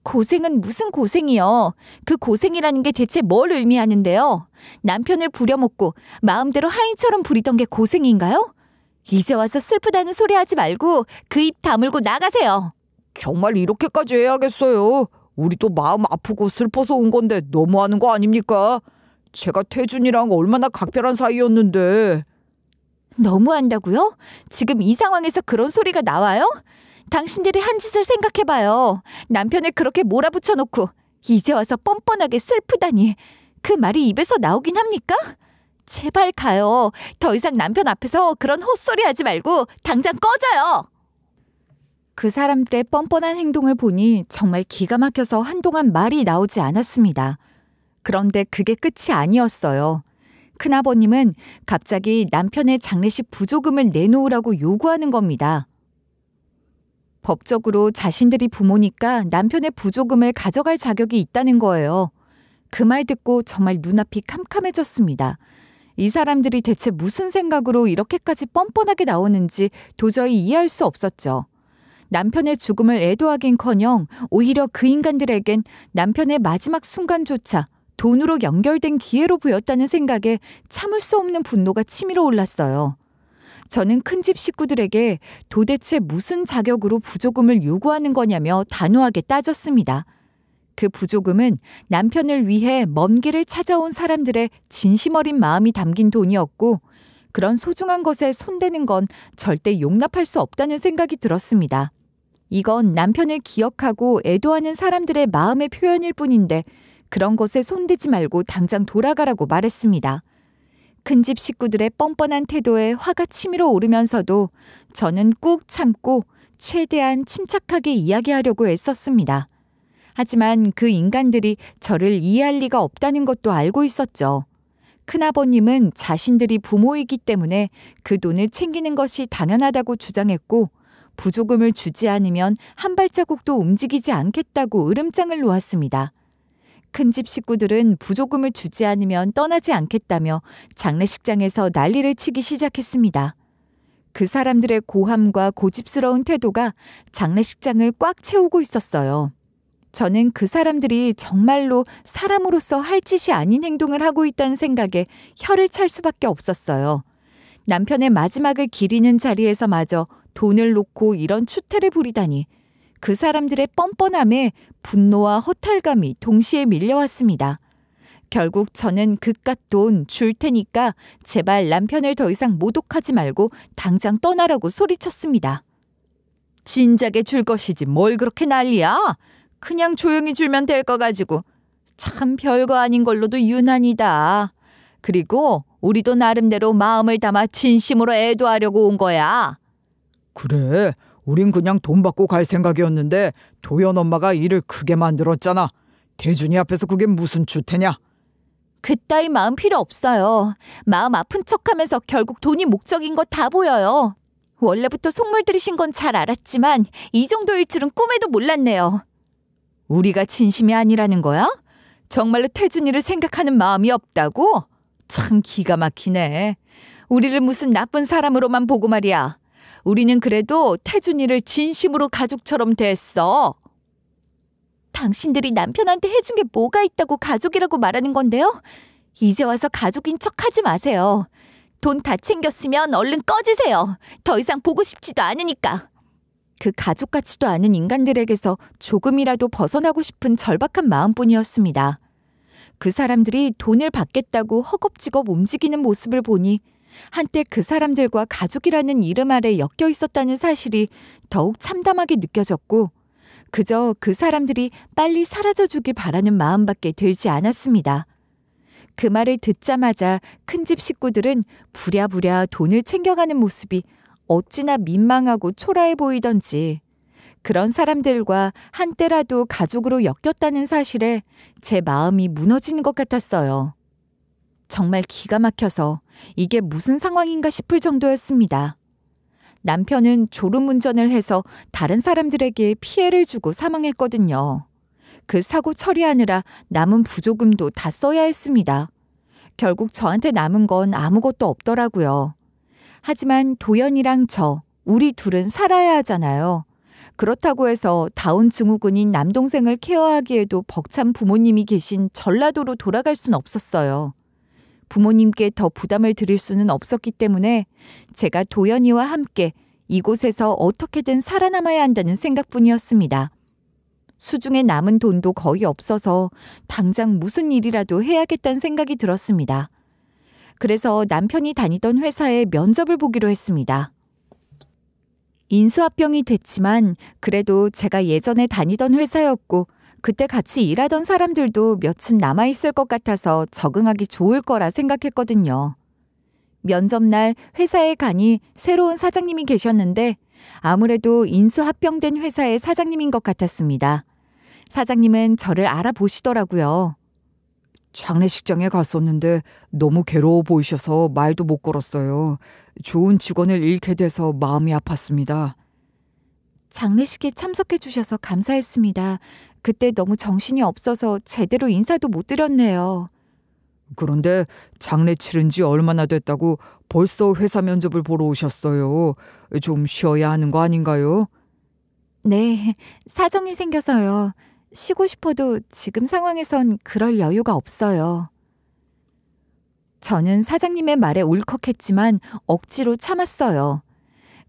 고생은 무슨 고생이요. 그 고생이라는 게 대체 뭘 의미하는데요? 남편을 부려먹고 마음대로 하인처럼 부리던 게 고생인가요? 이제 와서 슬프다는 소리 하지 말고 그 입 다물고 나가세요. 정말 이렇게까지 해야겠어요? 우리도 마음 아프고 슬퍼서 온 건데 너무하는 거 아닙니까? 제가 태준이랑 얼마나 각별한 사이였는데. 너무한다고요? 지금 이 상황에서 그런 소리가 나와요? 당신들이 한 짓을 생각해봐요. 남편을 그렇게 몰아붙여놓고 이제 와서 뻔뻔하게 슬프다니. 그 말이 입에서 나오긴 합니까? 제발 가요. 더 이상 남편 앞에서 그런 헛소리 하지 말고 당장 꺼져요. 그 사람들의 뻔뻔한 행동을 보니 정말 기가 막혀서 한동안 말이 나오지 않았습니다. 그런데 그게 끝이 아니었어요. 큰아버님은 갑자기 남편의 장례식 부조금을 내놓으라고 요구하는 겁니다. 법적으로 자신들이 부모니까 남편의 부조금을 가져갈 자격이 있다는 거예요. 그 말 듣고 정말 눈앞이 캄캄해졌습니다. 이 사람들이 대체 무슨 생각으로 이렇게까지 뻔뻔하게 나오는지 도저히 이해할 수 없었죠. 남편의 죽음을 애도하긴커녕 오히려 그 인간들에겐 남편의 마지막 순간조차 돈으로 연결된 기회로 보였다는 생각에 참을 수 없는 분노가 치밀어 올랐어요. 저는 큰집 식구들에게 도대체 무슨 자격으로 부조금을 요구하는 거냐며 단호하게 따졌습니다. 그 부조금은 남편을 위해 먼 길을 찾아온 사람들의 진심 어린 마음이 담긴 돈이었고 그런 소중한 것에 손대는 건 절대 용납할 수 없다는 생각이 들었습니다. 이건 남편을 기억하고 애도하는 사람들의 마음의 표현일 뿐인데 그런 것에 손대지 말고 당장 돌아가라고 말했습니다. 큰집 식구들의 뻔뻔한 태도에 화가 치밀어 오르면서도 저는 꾹 참고 최대한 침착하게 이야기하려고 애썼습니다. 하지만 그 인간들이 저를 이해할 리가 없다는 것도 알고 있었죠. 큰아버님은 자신들이 부모이기 때문에 그 돈을 챙기는 것이 당연하다고 주장했고 부조금을 주지 않으면 한 발자국도 움직이지 않겠다고 으름장을 놓았습니다. 큰집 식구들은 부조금을 주지 않으면 떠나지 않겠다며 장례식장에서 난리를 치기 시작했습니다. 그 사람들의 고함과 고집스러운 태도가 장례식장을 꽉 채우고 있었어요. 저는 그 사람들이 정말로 사람으로서 할 짓이 아닌 행동을 하고 있다는 생각에 혀를 찰 수밖에 없었어요. 남편의 마지막을 기리는 자리에서마저 돈을 놓고 이런 추태를 부리다니 그 사람들의 뻔뻔함에 분노와 허탈감이 동시에 밀려왔습니다. 결국 저는 그깟 돈 줄 테니까 제발 남편을 더 이상 모독하지 말고 당장 떠나라고 소리쳤습니다. 진작에 줄 것이지 뭘 그렇게 난리야? 그냥 조용히 줄면 될 거 가지고 참 별거 아닌 걸로도 유난이다. 그리고 우리도 나름대로 마음을 담아 진심으로 애도하려고 온 거야. 그래, 우린 그냥 돈 받고 갈 생각이었는데 도연 엄마가 일을 크게 만들었잖아. 대준이 앞에서 그게 무슨 주태냐? 그따위 마음 필요 없어요. 마음 아픈 척하면서 결국 돈이 목적인 거 다 보여요. 원래부터 속물 들이신 건 잘 알았지만 이 정도일 줄은 꿈에도 몰랐네요. 우리가 진심이 아니라는 거야? 정말로 태준이를 생각하는 마음이 없다고? 참 기가 막히네. 우리를 무슨 나쁜 사람으로만 보고 말이야. 우리는 그래도 태준이를 진심으로 가족처럼 대했어. 당신들이 남편한테 해준 게 뭐가 있다고 가족이라고 말하는 건데요? 이제 와서 가족인 척하지 마세요. 돈 다 챙겼으면 얼른 꺼지세요. 더 이상 보고 싶지도 않으니까. 그 가족 같지도 않은 인간들에게서 조금이라도 벗어나고 싶은 절박한 마음뿐이었습니다. 그 사람들이 돈을 받겠다고 허겁지겁 움직이는 모습을 보니 한때 그 사람들과 가족이라는 이름 아래 엮여 있었다는 사실이 더욱 참담하게 느껴졌고 그저 그 사람들이 빨리 사라져주길 바라는 마음밖에 들지 않았습니다. 그 말을 듣자마자 큰집 식구들은 부랴부랴 돈을 챙겨가는 모습이 어찌나 민망하고 초라해 보이던지 그런 사람들과 한때라도 가족으로 엮였다는 사실에 제 마음이 무너지는 것 같았어요. 정말 기가 막혀서 이게 무슨 상황인가 싶을 정도였습니다. 남편은 졸음운전을 해서 다른 사람들에게 피해를 주고 사망했거든요. 그 사고 처리하느라 남은 부조금도 다 써야 했습니다. 결국 저한테 남은 건 아무것도 없더라고요. 하지만 도연이랑 우리 둘은 살아야 하잖아요. 그렇다고 해서 다운 증후군인 남동생을 케어하기에도 벅찬 부모님이 계신 전라도로 돌아갈 순 없었어요. 부모님께 더 부담을 드릴 수는 없었기 때문에 제가 도연이와 함께 이곳에서 어떻게든 살아남아야 한다는 생각뿐이었습니다. 수중에 남은 돈도 거의 없어서 당장 무슨 일이라도 해야겠다는 생각이 들었습니다. 그래서 남편이 다니던 회사에 면접을 보기로 했습니다. 인수합병이 됐지만 그래도 제가 예전에 다니던 회사였고 그때 같이 일하던 사람들도 몇은 남아있을 것 같아서 적응하기 좋을 거라 생각했거든요. 면접날 회사에 가니 새로운 사장님이 계셨는데 아무래도 인수합병된 회사의 사장님인 것 같았습니다. 사장님은 저를 알아보시더라고요. 장례식장에 갔었는데 너무 괴로워 보이셔서 말도 못 걸었어요. 좋은 직원을 잃게 돼서 마음이 아팠습니다. 장례식에 참석해 주셔서 감사했습니다. 그때 너무 정신이 없어서 제대로 인사도 못 드렸네요. 그런데 장례 치른 지 얼마나 됐다고 벌써 회사 면접을 보러 오셨어요. 좀 쉬어야 하는 거 아닌가요? 네, 사정이 생겨서요. 쉬고 싶어도 지금 상황에선 그럴 여유가 없어요. 저는 사장님의 말에 울컥했지만 억지로 참았어요.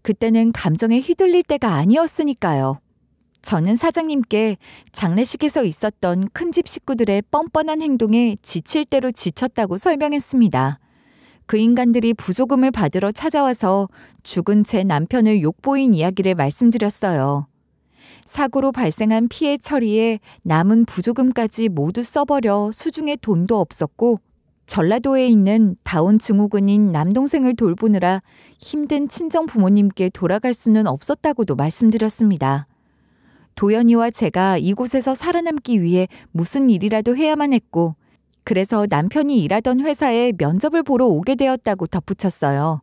그때는 감정에 휘둘릴 때가 아니었으니까요. 저는 사장님께 장례식에서 있었던 큰집 식구들의 뻔뻔한 행동에 지칠 대로 지쳤다고 설명했습니다. 그 인간들이 부조금을 받으러 찾아와서 죽은 제 남편을 욕보인 이야기를 말씀드렸어요. 사고로 발생한 피해 처리에 남은 부조금까지 모두 써버려 수중에 돈도 없었고 전라도에 있는 다운 증후군인 남동생을 돌보느라 힘든 친정 부모님께 돌아갈 수는 없었다고도 말씀드렸습니다. 도연이와 제가 이곳에서 살아남기 위해 무슨 일이라도 해야만 했고 그래서 남편이 일하던 회사에 면접을 보러 오게 되었다고 덧붙였어요.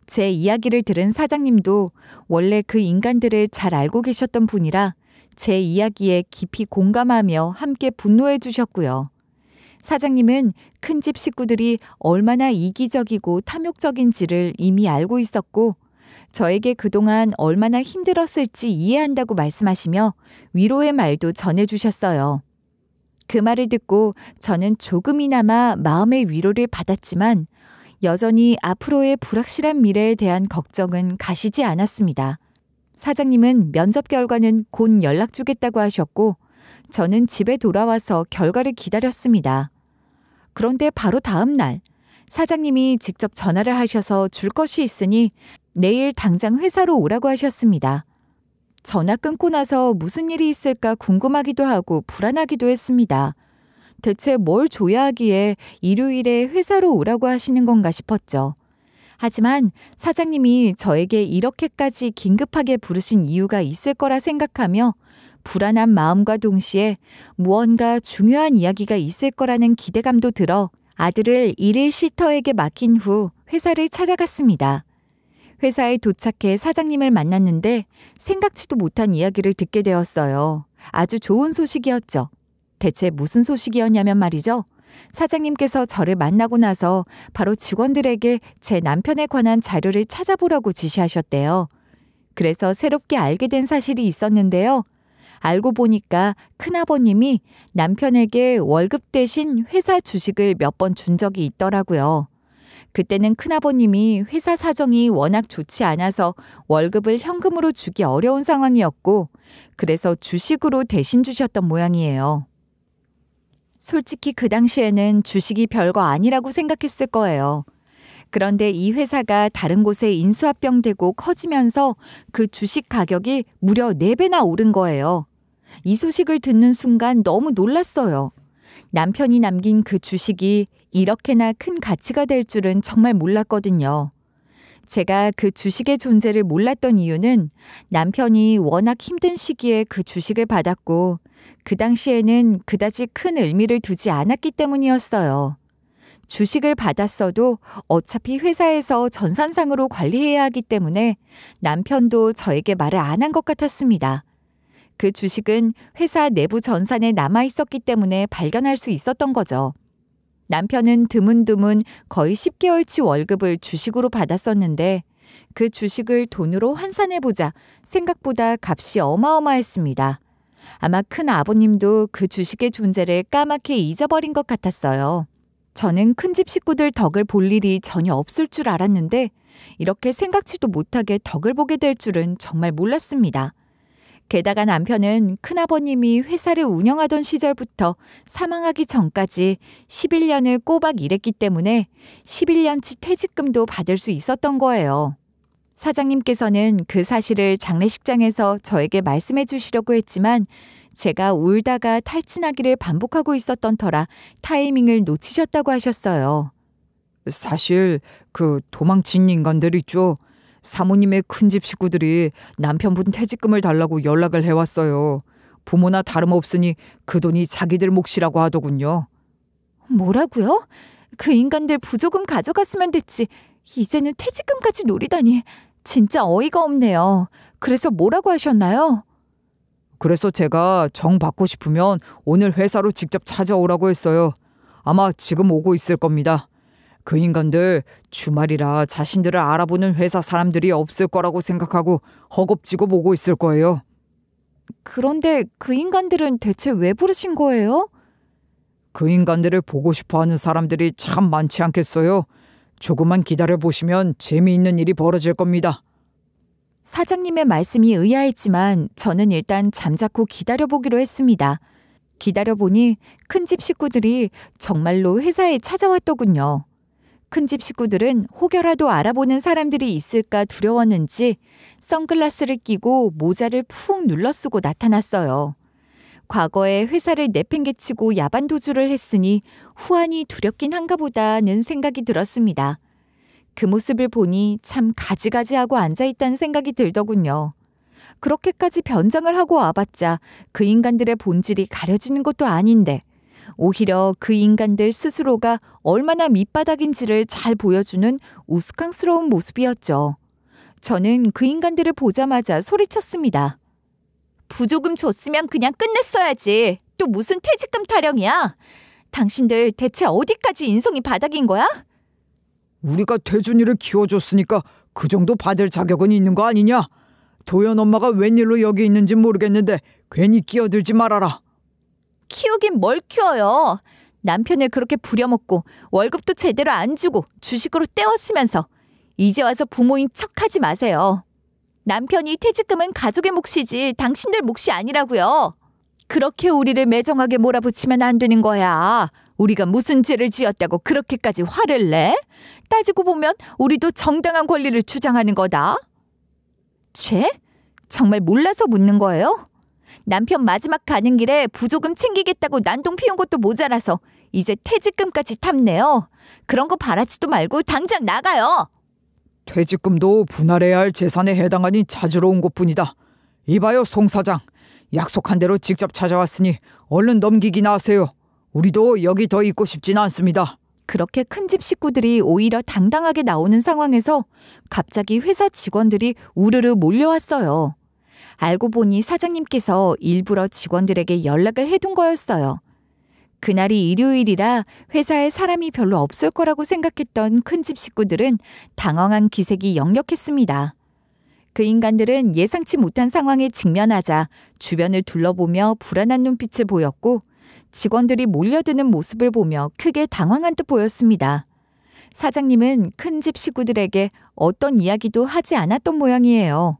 제 이야기를 들은 사장님도 원래 그 인간들을 잘 알고 계셨던 분이라 제 이야기에 깊이 공감하며 함께 분노해 주셨고요. 사장님은 큰집 식구들이 얼마나 이기적이고 탐욕적인지를 이미 알고 있었고 저에게 그동안 얼마나 힘들었을지 이해한다고 말씀하시며 위로의 말도 전해주셨어요. 그 말을 듣고 저는 조금이나마 마음의 위로를 받았지만 여전히 앞으로의 불확실한 미래에 대한 걱정은 가시지 않았습니다. 사장님은 면접 결과는 곧 연락 주겠다고 하셨고 저는 집에 돌아와서 결과를 기다렸습니다. 그런데 바로 다음 날 사장님이 직접 전화를 하셔서 줄 것이 있으니 내일 당장 회사로 오라고 하셨습니다. 전화 끊고 나서 무슨 일이 있을까 궁금하기도 하고 불안하기도 했습니다. 대체 뭘 줘야 하기에 일요일에 회사로 오라고 하시는 건가 싶었죠. 하지만 사장님이 저에게 이렇게까지 긴급하게 부르신 이유가 있을 거라 생각하며 불안한 마음과 동시에 무언가 중요한 이야기가 있을 거라는 기대감도 들어 아들을 일일 시터에게 맡긴 후 회사를 찾아갔습니다. 회사에 도착해 사장님을 만났는데 생각지도 못한 이야기를 듣게 되었어요. 아주 좋은 소식이었죠. 대체 무슨 소식이었냐면 말이죠. 사장님께서 저를 만나고 나서 바로 직원들에게 제 남편에 관한 자료를 찾아보라고 지시하셨대요. 그래서 새롭게 알게 된 사실이 있었는데요. 알고 보니까 큰아버님이 남편에게 월급 대신 회사 주식을 몇 번 준 적이 있더라고요. 그때는 큰아버님이 회사 사정이 워낙 좋지 않아서 월급을 현금으로 주기 어려운 상황이었고 그래서 주식으로 대신 주셨던 모양이에요. 솔직히 그 당시에는 주식이 별거 아니라고 생각했을 거예요. 그런데 이 회사가 다른 곳에 인수합병되고 커지면서 그 주식 가격이 무려 4배나 오른 거예요. 이 소식을 듣는 순간 너무 놀랐어요. 남편이 남긴 그 주식이 이렇게나 큰 가치가 될 줄은 정말 몰랐거든요. 제가 그 주식의 존재를 몰랐던 이유는 남편이 워낙 힘든 시기에 그 주식을 받았고 그 당시에는 그다지 큰 의미를 두지 않았기 때문이었어요. 주식을 받았어도 어차피 회사에서 전산상으로 관리해야 하기 때문에 남편도 저에게 말을 안 한 것 같았습니다. 그 주식은 회사 내부 전산에 남아 있었기 때문에 발견할 수 있었던 거죠. 남편은 드문드문 거의 10개월치 월급을 주식으로 받았었는데 그 주식을 돈으로 환산해보자 생각보다 값이 어마어마했습니다. 아마 큰 아버님도 그 주식의 존재를 까맣게 잊어버린 것 같았어요. 저는 큰집 식구들 덕을 볼 일이 전혀 없을 줄 알았는데 이렇게 생각지도 못하게 덕을 보게 될 줄은 정말 몰랐습니다. 게다가 남편은 큰아버님이 회사를 운영하던 시절부터 사망하기 전까지 11년을 꼬박 일했기 때문에 11년치 퇴직금도 받을 수 있었던 거예요. 사장님께서는 그 사실을 장례식장에서 저에게 말씀해 주시려고 했지만 제가 울다가 탈진하기를 반복하고 있었던 터라 타이밍을 놓치셨다고 하셨어요. 사실 그 도망친 인간들 있죠. 사모님의 큰집 식구들이 남편분 퇴직금을 달라고 연락을 해왔어요. 부모나 다름없으니 그 돈이 자기들 몫이라고 하더군요. 뭐라고요? 그 인간들 부조금 가져갔으면 됐지. 이제는 퇴직금까지 노리다니. 진짜 어이가 없네요. 그래서 뭐라고 하셨나요? 그래서 제가 정 받고 싶으면 오늘 회사로 직접 찾아오라고 했어요. 아마 지금 오고 있을 겁니다. 그 인간들 주말이라 자신들을 알아보는 회사 사람들이 없을 거라고 생각하고 허겁지겁 오고 있을 거예요. 그런데 그 인간들은 대체 왜 부르신 거예요? 그 인간들을 보고 싶어하는 사람들이 참 많지 않겠어요. 조금만 기다려보시면 재미있는 일이 벌어질 겁니다. 사장님의 말씀이 의아했지만 저는 일단 잠자코 기다려보기로 했습니다. 기다려보니 큰집 식구들이 정말로 회사에 찾아왔더군요. 큰집 식구들은 혹여라도 알아보는 사람들이 있을까 두려웠는지 선글라스를 끼고 모자를 푹 눌러쓰고 나타났어요. 과거에 회사를 내팽개치고 야반도주를 했으니 후환이 두렵긴 한가 보다는 생각이 들었습니다. 그 모습을 보니 참 가지가지하고 앉아있다는 생각이 들더군요. 그렇게까지 변장을 하고 와봤자 그 인간들의 본질이 가려지는 것도 아닌데 오히려 그 인간들 스스로가 얼마나 밑바닥인지를 잘 보여주는 우스꽝스러운 모습이었죠. 저는 그 인간들을 보자마자 소리쳤습니다. 부조금 줬으면 그냥 끝냈어야지. 또 무슨 퇴직금 타령이야? 당신들 대체 어디까지 인성이 바닥인 거야? 우리가 태준이를 키워줬으니까 그 정도 받을 자격은 있는 거 아니냐? 도연 엄마가 웬일로 여기 있는지 모르겠는데 괜히 끼어들지 말아라. 키우긴 뭘 키워요. 남편을 그렇게 부려먹고 월급도 제대로 안 주고 주식으로 떼었으면서 이제 와서 부모인 척하지 마세요. 남편이 퇴직금은 가족의 몫이지 당신들 몫이 아니라고요. 그렇게 우리를 매정하게 몰아붙이면 안 되는 거야. 우리가 무슨 죄를 지었다고 그렇게까지 화를 내? 따지고 보면 우리도 정당한 권리를 주장하는 거다. 죄? 정말 몰라서 묻는 거예요? 남편 마지막 가는 길에 부조금 챙기겠다고 난동 피운 것도 모자라서 이제 퇴직금까지 탐내요. 그런 거 바라지도 말고 당장 나가요. 퇴직금도 분할해야 할 재산에 해당하니 찾으러 온 것뿐이다. 이봐요 송 사장. 약속한 대로 직접 찾아왔으니 얼른 넘기기나 하세요. 우리도 여기 더 있고 싶진 않습니다. 그렇게 큰집 식구들이 오히려 당당하게 나오는 상황에서 갑자기 회사 직원들이 우르르 몰려왔어요. 알고 보니 사장님께서 일부러 직원들에게 연락을 해둔 거였어요. 그날이 일요일이라 회사에 사람이 별로 없을 거라고 생각했던 큰집 식구들은 당황한 기색이 역력했습니다. 그 인간들은 예상치 못한 상황에 직면하자 주변을 둘러보며 불안한 눈빛을 보였고 직원들이 몰려드는 모습을 보며 크게 당황한 듯 보였습니다. 사장님은 큰집 식구들에게 어떤 이야기도 하지 않았던 모양이에요.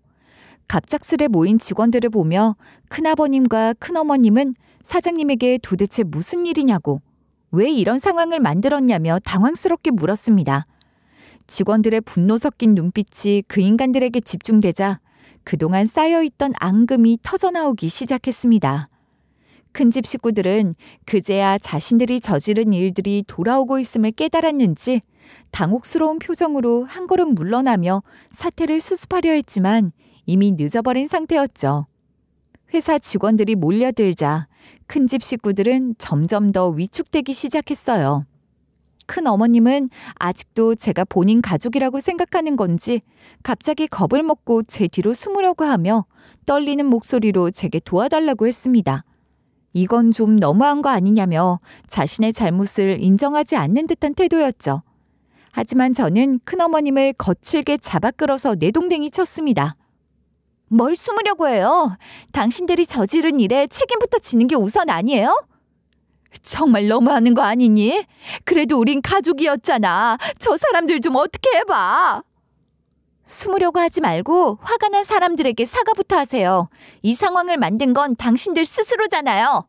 갑작스레 모인 직원들을 보며 큰아버님과 큰어머님은 사장님에게 도대체 무슨 일이냐고 왜 이런 상황을 만들었냐며 당황스럽게 물었습니다. 직원들의 분노 섞인 눈빛이 그 인간들에게 집중되자 그동안 쌓여있던 앙금이 터져나오기 시작했습니다. 큰집 식구들은 그제야 자신들이 저지른 일들이 돌아오고 있음을 깨달았는지 당혹스러운 표정으로 한 걸음 물러나며 사태를 수습하려 했지만 이미 늦어버린 상태였죠. 회사 직원들이 몰려들자 큰집 식구들은 점점 더 위축되기 시작했어요. 큰 어머님은 아직도 제가 본인 가족이라고 생각하는 건지 갑자기 겁을 먹고 제 뒤로 숨으려고 하며 떨리는 목소리로 제게 도와달라고 했습니다. 이건 좀 너무한 거 아니냐며 자신의 잘못을 인정하지 않는 듯한 태도였죠. 하지만 저는 큰어머님을 거칠게 잡아 끌어서 내동댕이 쳤습니다. 뭘 숨으려고 해요? 당신들이 저지른 일에 책임부터 지는 게 우선 아니에요? 정말 너무하는 거 아니니? 그래도 우린 가족이었잖아. 저 사람들 좀 어떻게 해봐. 숨으려고 하지 말고 화가 난 사람들에게 사과부터 하세요. 이 상황을 만든 건 당신들 스스로잖아요.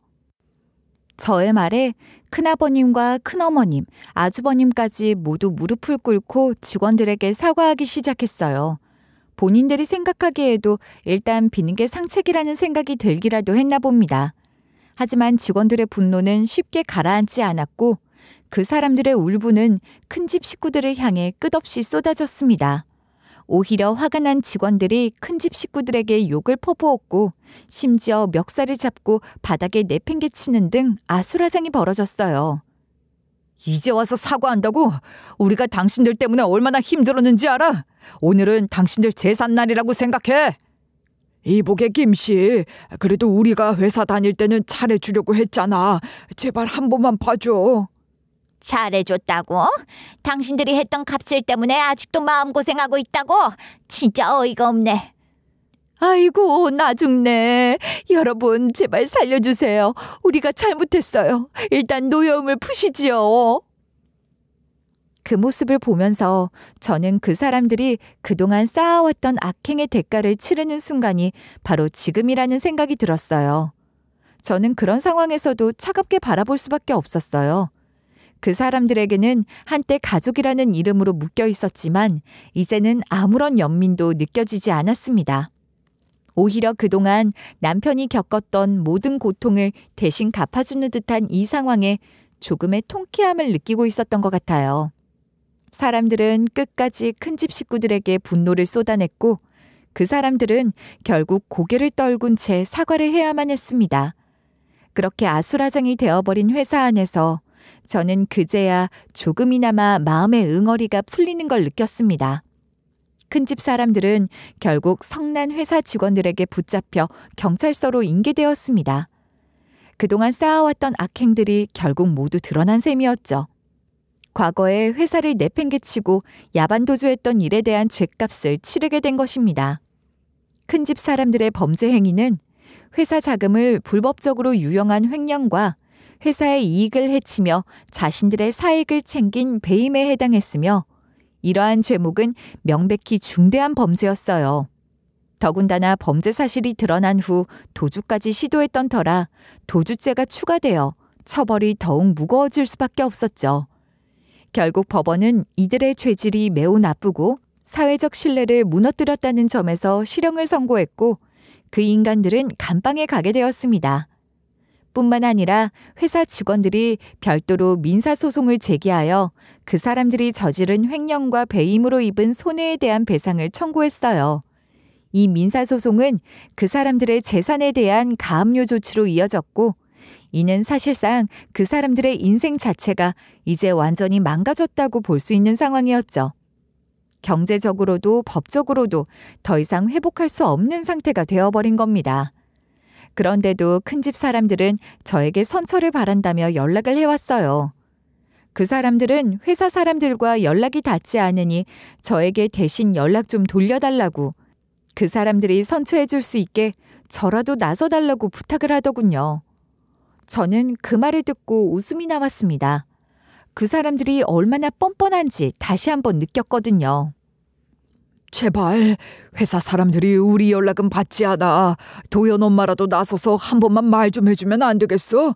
저의 말에 큰아버님과 큰어머님, 아주버님까지 모두 무릎을 꿇고 직원들에게 사과하기 시작했어요. 본인들이 생각하기에도 일단 비는 게 상책이라는 생각이 들기라도 했나 봅니다. 하지만 직원들의 분노는 쉽게 가라앉지 않았고 그 사람들의 울분은 큰집 식구들을 향해 끝없이 쏟아졌습니다. 오히려 화가 난 직원들이 큰집 식구들에게 욕을 퍼부었고 심지어 멱살을 잡고 바닥에 내팽개치는 등 아수라장이 벌어졌어요. 이제 와서 사과한다고? 우리가 당신들 때문에 얼마나 힘들었는지 알아? 오늘은 당신들 제3날이라고 생각해. 이보게 김씨, 그래도 우리가 회사 다닐 때는 잘해주려고 했잖아. 제발 한 번만 봐줘. 잘해줬다고? 당신들이 했던 갑질 때문에 아직도 마음고생하고 있다고? 진짜 어이가 없네. 아이고, 나 죽네. 여러분, 제발 살려주세요. 우리가 잘못했어요. 일단 노여움을 푸시지요. 그 모습을 보면서 저는 그 사람들이 그동안 쌓아왔던 악행의 대가를 치르는 순간이 바로 지금이라는 생각이 들었어요. 저는 그런 상황에서도 차갑게 바라볼 수밖에 없었어요. 그 사람들에게는 한때 가족이라는 이름으로 묶여 있었지만 이제는 아무런 연민도 느껴지지 않았습니다. 오히려 그동안 남편이 겪었던 모든 고통을 대신 갚아주는 듯한 이 상황에 조금의 통쾌함을 느끼고 있었던 것 같아요. 사람들은 끝까지 큰집 식구들에게 분노를 쏟아냈고 그 사람들은 결국 고개를 떨군 채 사과를 해야만 했습니다. 그렇게 아수라장이 되어버린 회사 안에서 저는 그제야 조금이나마 마음의 응어리가 풀리는 걸 느꼈습니다. 큰집 사람들은 결국 성난 회사 직원들에게 붙잡혀 경찰서로 인계되었습니다. 그동안 쌓아왔던 악행들이 결국 모두 드러난 셈이었죠. 과거에 회사를 내팽개치고 야반도주했던 일에 대한 죗값을 치르게 된 것입니다. 큰집 사람들의 범죄 행위는 회사 자금을 불법적으로 유용한 횡령과 회사의 이익을 해치며 자신들의 사익을 챙긴 배임에 해당했으며 이러한 죄목은 명백히 중대한 범죄였어요. 더군다나 범죄 사실이 드러난 후 도주까지 시도했던 터라 도주죄가 추가되어 처벌이 더욱 무거워질 수밖에 없었죠. 결국 법원은 이들의 죄질이 매우 나쁘고 사회적 신뢰를 무너뜨렸다는 점에서 실형을 선고했고 그 인간들은 감방에 가게 되었습니다. 뿐만 아니라 회사 직원들이 별도로 민사소송을 제기하여 그 사람들이 저지른 횡령과 배임으로 입은 손해에 대한 배상을 청구했어요. 이 민사소송은 그 사람들의 재산에 대한 가압류 조치로 이어졌고 이는 사실상 그 사람들의 인생 자체가 이제 완전히 망가졌다고 볼 수 있는 상황이었죠. 경제적으로도 법적으로도 더 이상 회복할 수 없는 상태가 되어버린 겁니다. 그런데도 큰집 사람들은 저에게 선처를 바란다며 연락을 해왔어요. 그 사람들은 회사 사람들과 연락이 닿지 않으니 저에게 대신 연락 좀 돌려달라고, 그 사람들이 선처해 줄 수 있게 저라도 나서달라고 부탁을 하더군요. 저는 그 말을 듣고 웃음이 나왔습니다. 그 사람들이 얼마나 뻔뻔한지 다시 한번 느꼈거든요. 제발 회사 사람들이 우리 연락은 받지 않아. 도연 엄마라도 나서서 한 번만 말 좀 해주면 안 되겠어?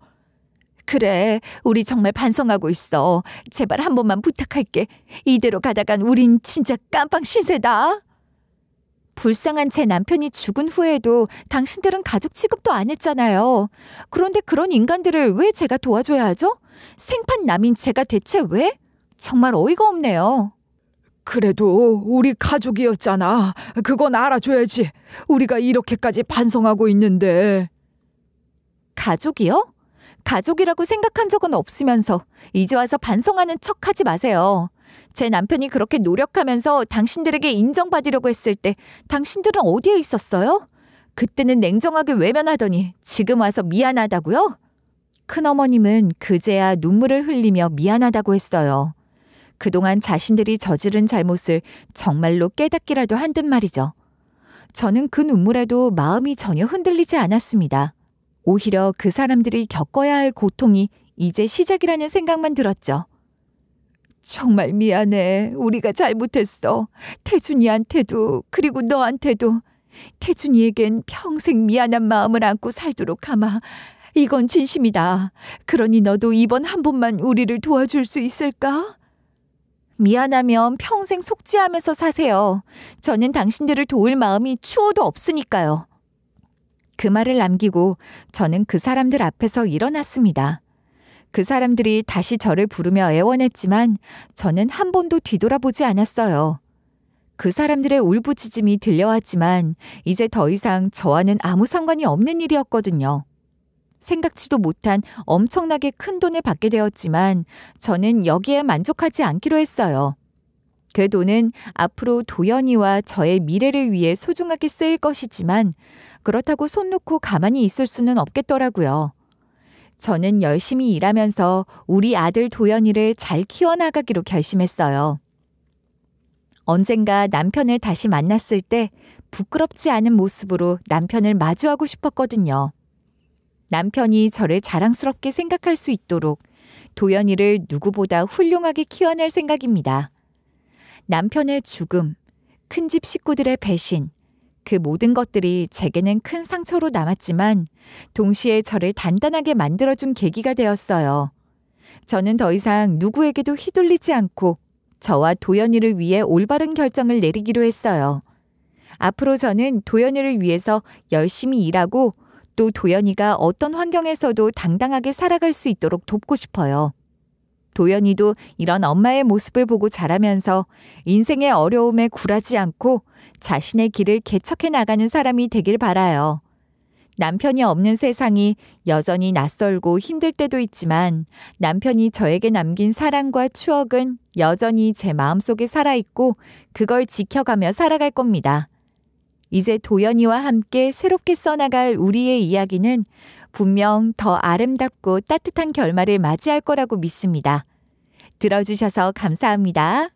그래, 우리 정말 반성하고 있어. 제발 한 번만 부탁할게. 이대로 가다간 우린 진짜 깜빵 신세다. 불쌍한 제 남편이 죽은 후에도 당신들은 가족 취급도 안 했잖아요. 그런데 그런 인간들을 왜 제가 도와줘야 하죠? 생판 남인 제가 대체 왜? 정말 어이가 없네요. 그래도 우리 가족이었잖아. 그건 알아줘야지. 우리가 이렇게까지 반성하고 있는데. 가족이요? 가족이라고 생각한 적은 없으면서 이제 와서 반성하는 척하지 마세요. 제 남편이 그렇게 노력하면서 당신들에게 인정받으려고 했을 때 당신들은 어디에 있었어요? 그때는 냉정하게 외면하더니 지금 와서 미안하다고요? 큰어머님은 그제야 눈물을 흘리며 미안하다고 했어요. 그동안 자신들이 저지른 잘못을 정말로 깨닫기라도 한 듯 말이죠. 저는 그 눈물에도 마음이 전혀 흔들리지 않았습니다. 오히려 그 사람들이 겪어야 할 고통이 이제 시작이라는 생각만 들었죠. 정말 미안해. 우리가 잘못했어. 태준이한테도 그리고 너한테도. 태준이에겐 평생 미안한 마음을 안고 살도록 하마. 이건 진심이다. 그러니 너도 이번 한 번만 우리를 도와줄 수 있을까? 미안하면 평생 속죄하면서 사세요. 저는 당신들을 도울 마음이 추호도 없으니까요. 그 말을 남기고 저는 그 사람들 앞에서 일어났습니다. 그 사람들이 다시 저를 부르며 애원했지만 저는 한 번도 뒤돌아보지 않았어요. 그 사람들의 울부짖음이 들려왔지만 이제 더 이상 저와는 아무 상관이 없는 일이었거든요. 생각지도 못한 엄청나게 큰 돈을 받게 되었지만 저는 여기에 만족하지 않기로 했어요. 그 돈은 앞으로 도연이와 저의 미래를 위해 소중하게 쓰일 것이지만 그렇다고 손 놓고 가만히 있을 수는 없겠더라고요. 저는 열심히 일하면서 우리 아들 도연이를 잘 키워나가기로 결심했어요. 언젠가 남편을 다시 만났을 때 부끄럽지 않은 모습으로 남편을 마주하고 싶었거든요. 남편이 저를 자랑스럽게 생각할 수 있도록 도연이를 누구보다 훌륭하게 키워낼 생각입니다. 남편의 죽음, 큰집 식구들의 배신, 그 모든 것들이 제게는 큰 상처로 남았지만 동시에 저를 단단하게 만들어준 계기가 되었어요. 저는 더 이상 누구에게도 휘둘리지 않고 저와 도연이를 위해 올바른 결정을 내리기로 했어요. 앞으로 저는 도연이를 위해서 열심히 일하고 또 도연이가 어떤 환경에서도 당당하게 살아갈 수 있도록 돕고 싶어요. 도연이도 이런 엄마의 모습을 보고 자라면서 인생의 어려움에 굴하지 않고 자신의 길을 개척해 나가는 사람이 되길 바라요. 남편이 없는 세상이 여전히 낯설고 힘들 때도 있지만 남편이 저에게 남긴 사랑과 추억은 여전히 제 마음속에 살아있고 그걸 지켜가며 살아갈 겁니다. 이제 도연이와 함께 새롭게 써나갈 우리의 이야기는 분명 더 아름답고 따뜻한 결말을 맞이할 거라고 믿습니다. 들어주셔서 감사합니다.